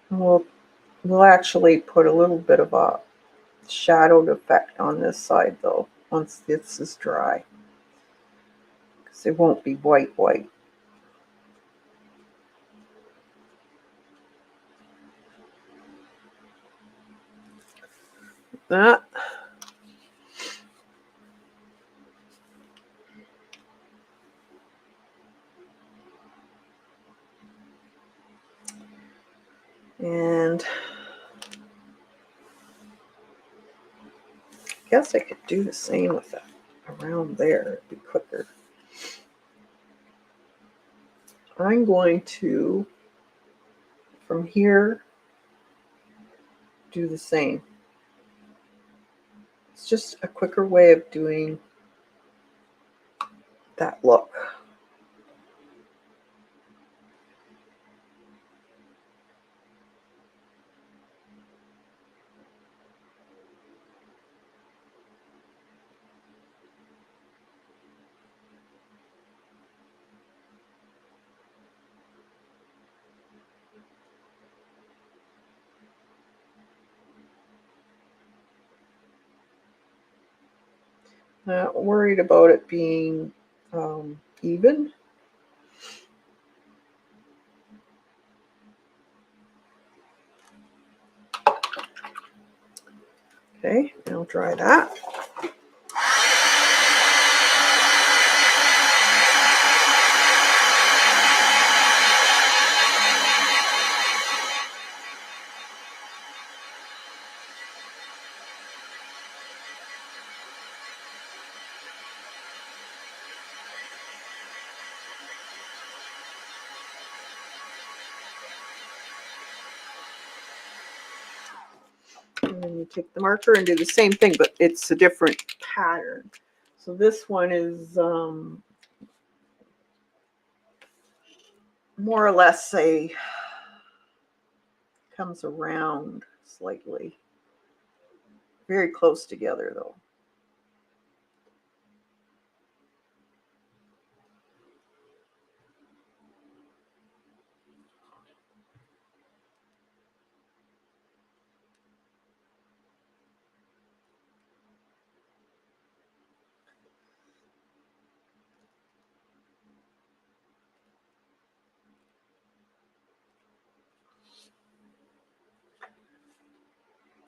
We'll actually put a little bit of a shadowed effect on this side though, once this is dry, because it won't be white. That. And I guess I could do the same with that around there. It'd be quicker. I'm going to, from here, do the same. It's just a quicker way of doing that look. Not worried about it being even. Okay, I'll dry that. And then you take the marker and do the same thing, but it's a different pattern. So this one is more or less comes around slightly. Very close together though.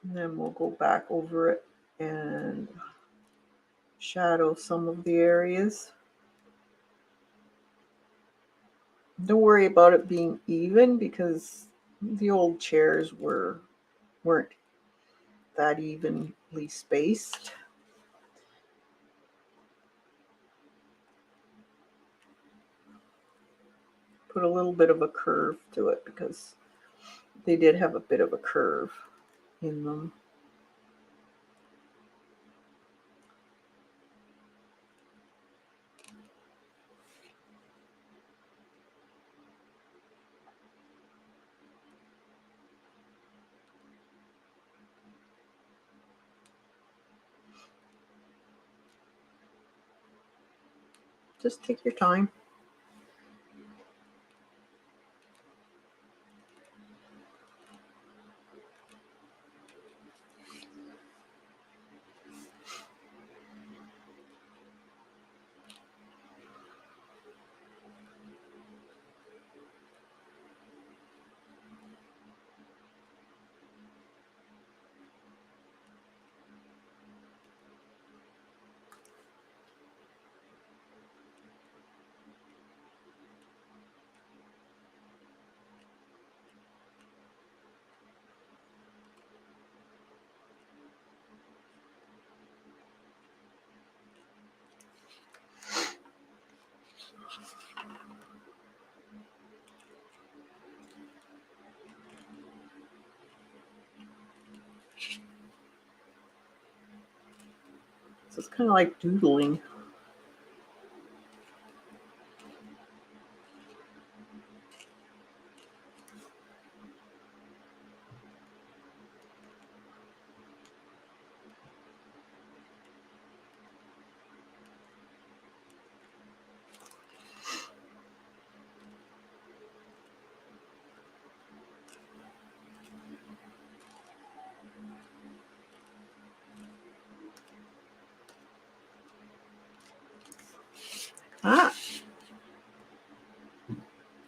And then we'll go back over it and shadow some of the areas. Don't worry about it being even, because the old chairs weren't that evenly spaced. Put a little bit of a curve to it because they did have a bit of a curve in them. Just take your time. So it's kind of like doodling.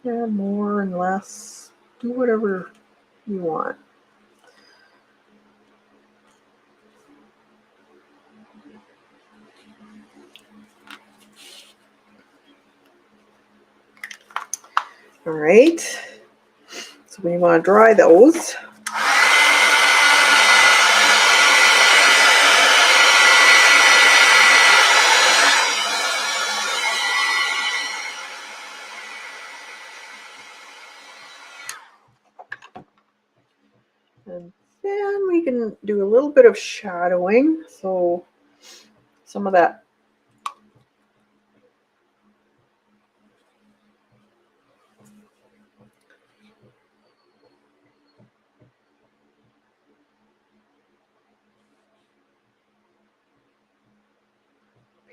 Add more and less. Do whatever you want. All right. So we want to dry those. And then we can do a little bit of shadowing. So some of that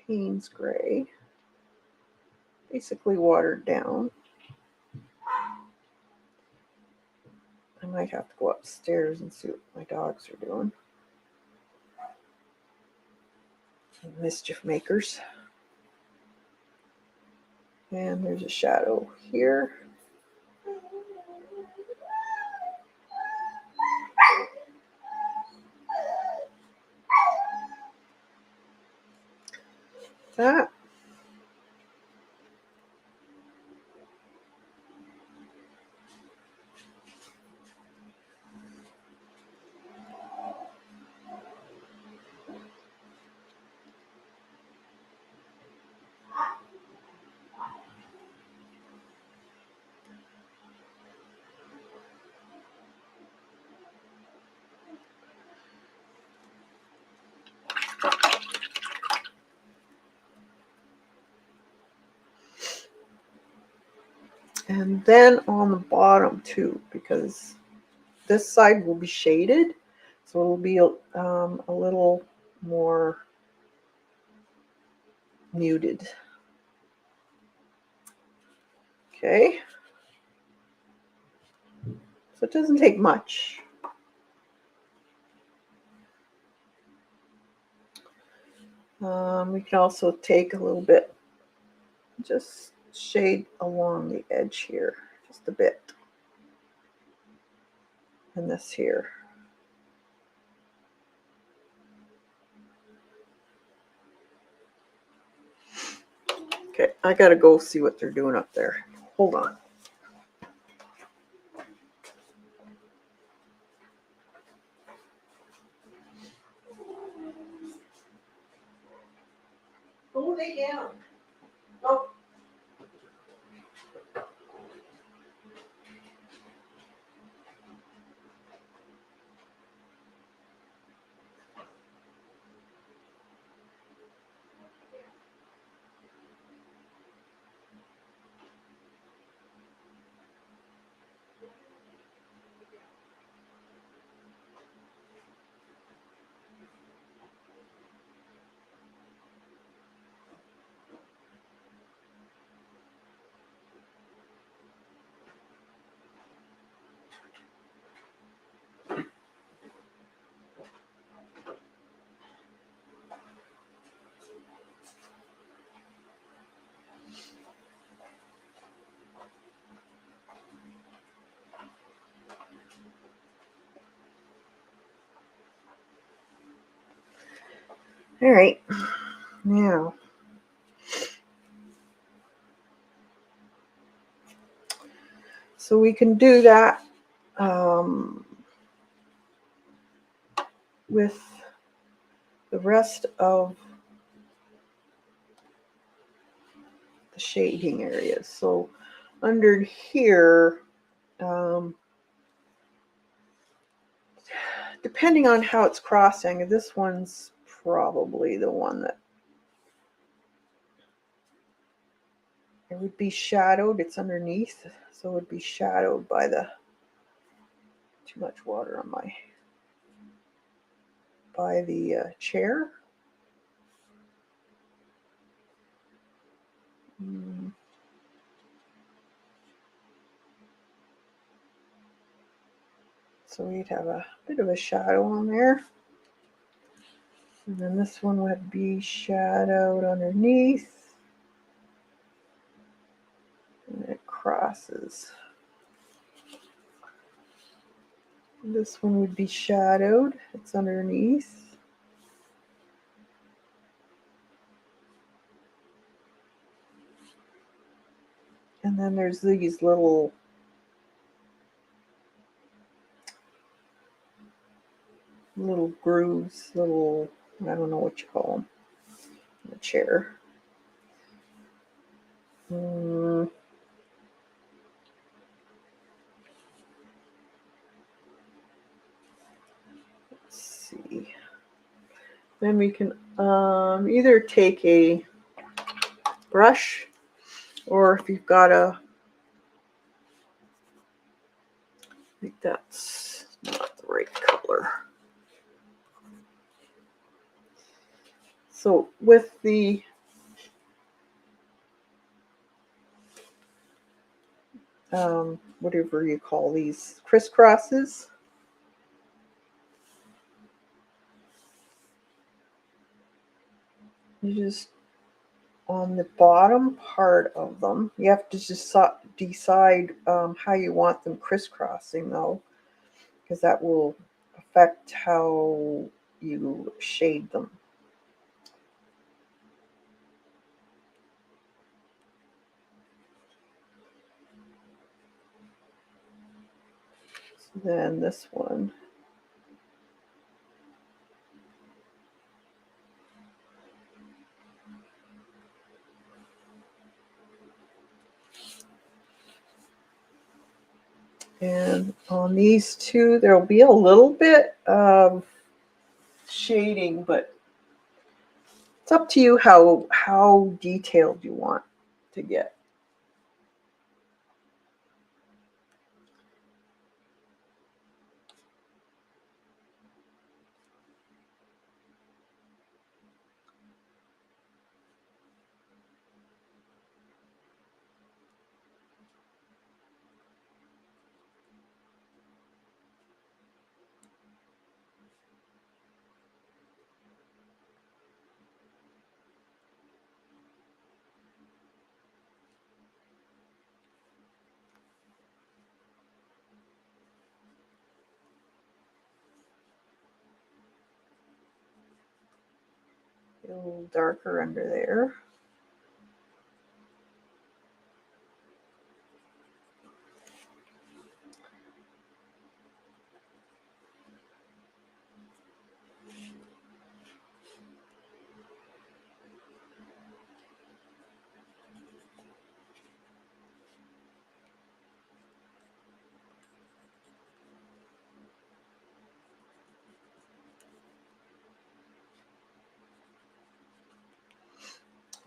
Payne's gray, basically watered down. I might have to go upstairs and see what my dogs are doing. Mischief makers. And there's a shadow here. That. And then on the bottom too, because this side will be shaded, so it'll be a little more muted. Okay. So it doesn't take much. We can also take a little bit, just shade along the edge here, just a bit. And this here. Okay, I gotta go see what they're doing up there. Hold on. Go lay down. Oh. All right, now so we can do that with the rest of the shading areas. So under here, depending on how it's crossing, this one's probably the one that it would be shadowed. It's underneath, so it would be shadowed by the too much water on my by the chair. So we'd have a bit of a shadow on there. And then this one would be shadowed underneath. And it crosses. This one would be shadowed. It's underneath. And then there's these little grooves, I don't know what you call them, in the chair. Let's see. Then we can either take a brush, or if you've got I think that's not the right color. So with the whatever you call these crisscrosses, you just on the bottom part of them, you have to just decide how you want them crisscrossing, though, because that will affect how you shade them. So then this one. And on these two, there'll be a little bit of shading, but it's up to you how detailed you want to get. A little darker under there.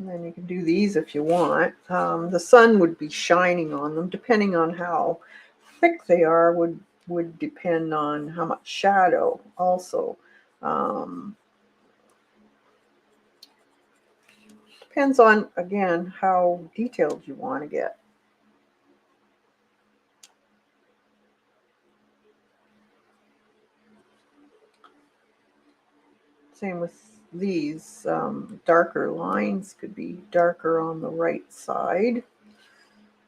And then you can do these if you want. The sun would be shining on them, depending on how thick they are, would depend on how much shadow also. Depends on, again, how detailed you want to get. Same with these. Darker lines could be darker on the right side if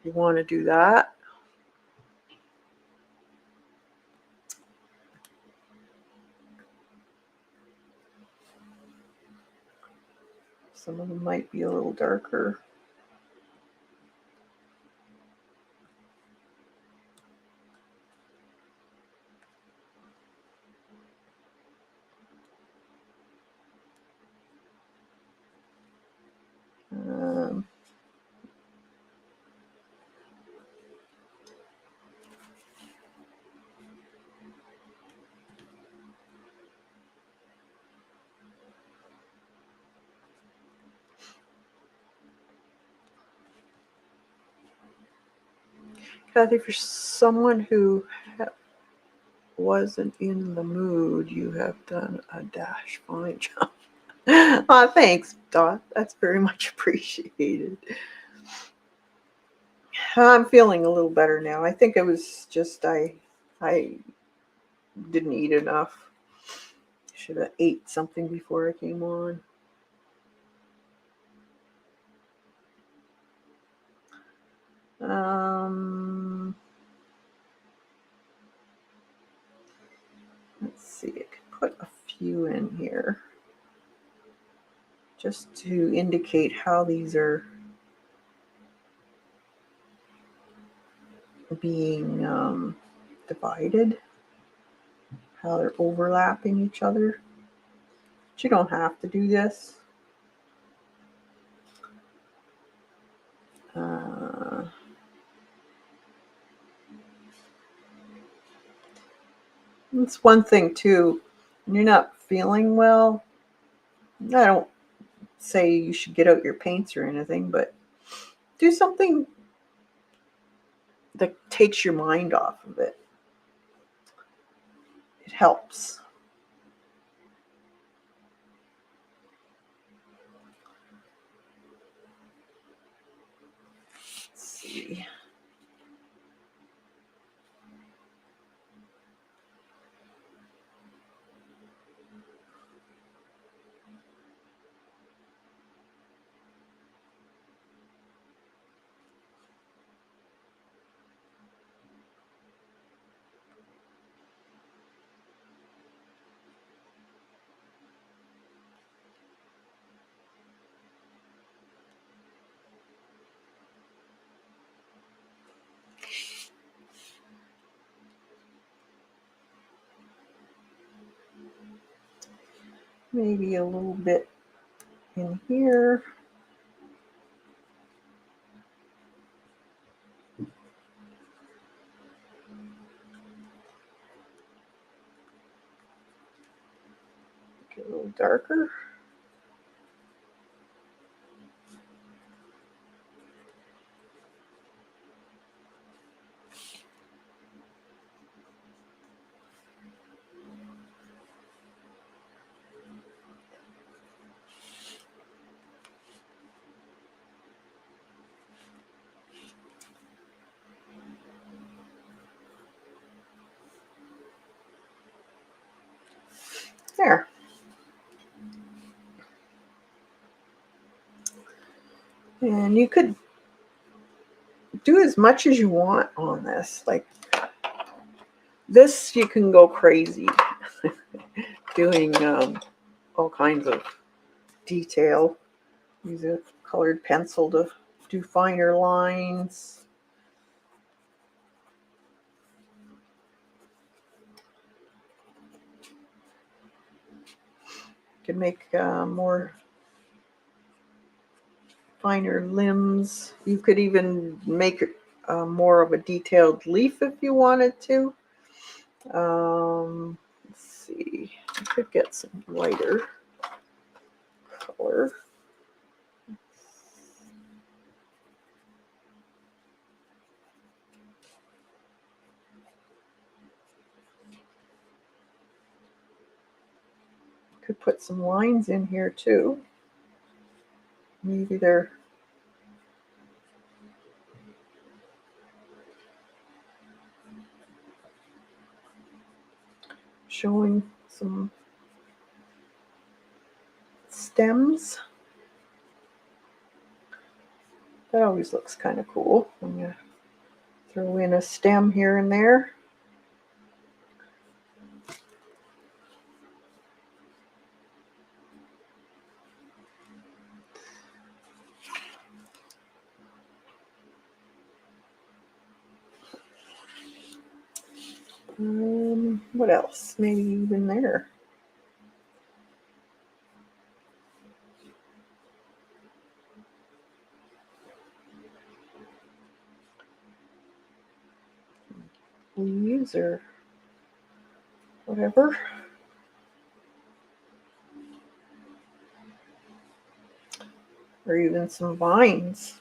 you want to do that. Some of them might be a little darker. Kathy, for someone who wasn't in the mood, you have done a dash fine job. Thanks, Dot. That's very much appreciated. I'm feeling a little better now. I think it was just I didn't eat enough. Should have ate something before I came on. Let's see, I could put a few in here just to indicate how these are being divided, how they're overlapping each other. But you don't have to do this. It's one thing too, when you're not feeling well, I don't say you should get out your paints or anything, but do something that takes your mind off of it. It helps. Let's see. Maybe a little bit in here. Get a little darker. There. And you could do as much as you want on this. Like this, you can go crazy doing all kinds of detail. Use a colored pencil to do finer lines. You can make more finer limbs. You could even make more of a detailed leaf if you wanted to. Let's see, I could get some lighter color. Could put some lines in here too. Maybe they're showing some stems. That always looks kind of cool when you throw in a stem here and there. What else? Maybe even there. Leaves or whatever. Or even some vines.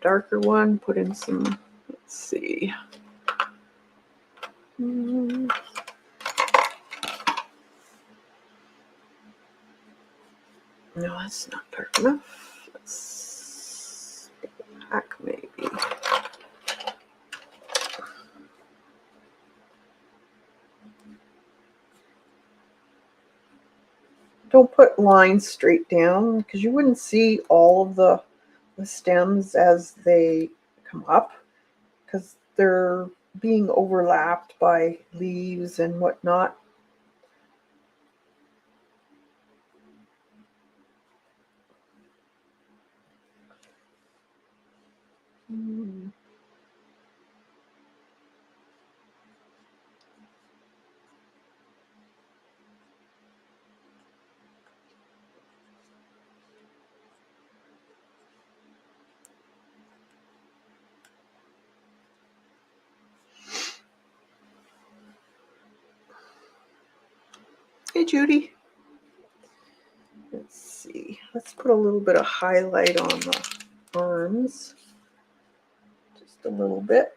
darker one, put in some, let's see. No, that's not dark enough. Let's back maybe. Don't put lines straight down because you wouldn't see all of the stems as they come up because they're being overlapped by leaves and whatnot. Hey, Judy. Let's see. Let's put a little bit of highlight on the arms. Just a little bit.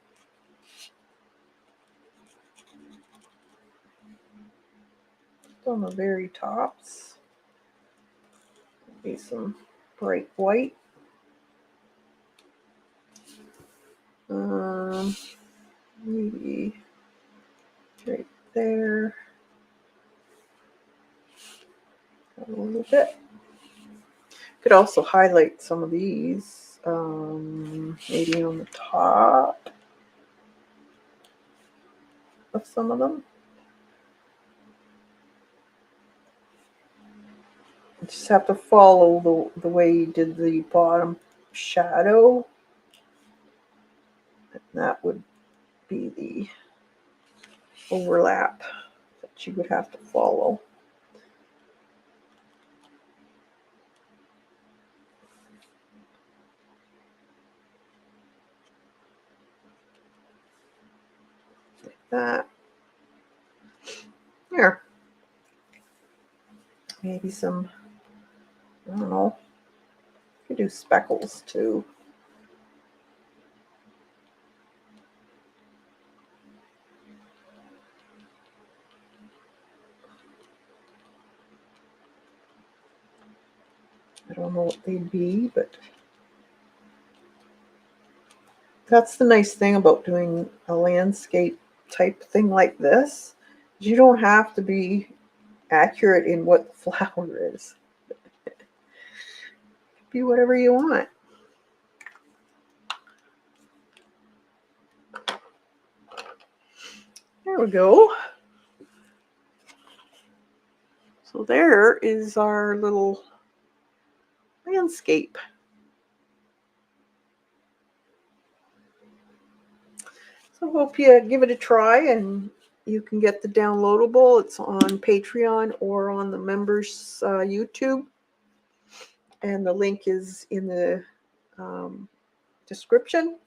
Just on the very tops. Maybe some bright white. Maybe right there. A little bit. Could also highlight some of these, maybe on the top of some of them. You just have to follow the way you did the bottom shadow. And that would be the overlap that you would have to follow. Like that. There. Maybe some, I don't know. You could do speckles too. I don't know what they'd be, but that's the nice thing about doing a landscape type thing like this. You don't have to be accurate in what the flower is. Be whatever you want. There we go. So there is our little landscape. So hope you give it a try and you can get the downloadable. It's on Patreon or on the members' YouTube. And the link is in the description.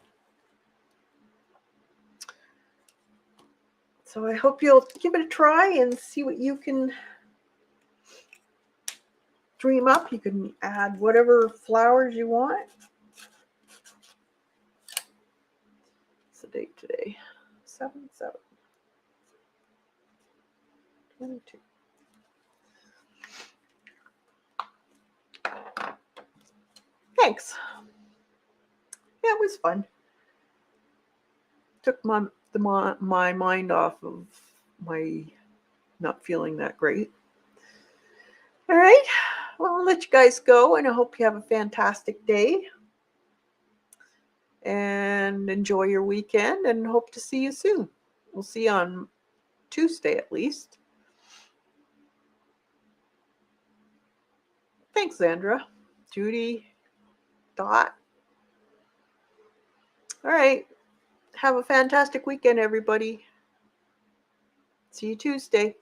So I hope you'll give it a try and see what you can dream up. You can add whatever flowers you want. What's the date today? 7/7/22. Thanks. Yeah, it was fun. Took my mind off of my not feeling that great. All right. Well, I'll let you guys go, and I hope you have a fantastic day. And enjoy your weekend, and hope to see you soon. We'll see you on Tuesday at least. Thanks, Sandra, Judy, Dot. All right. Have a fantastic weekend, everybody. See you Tuesday.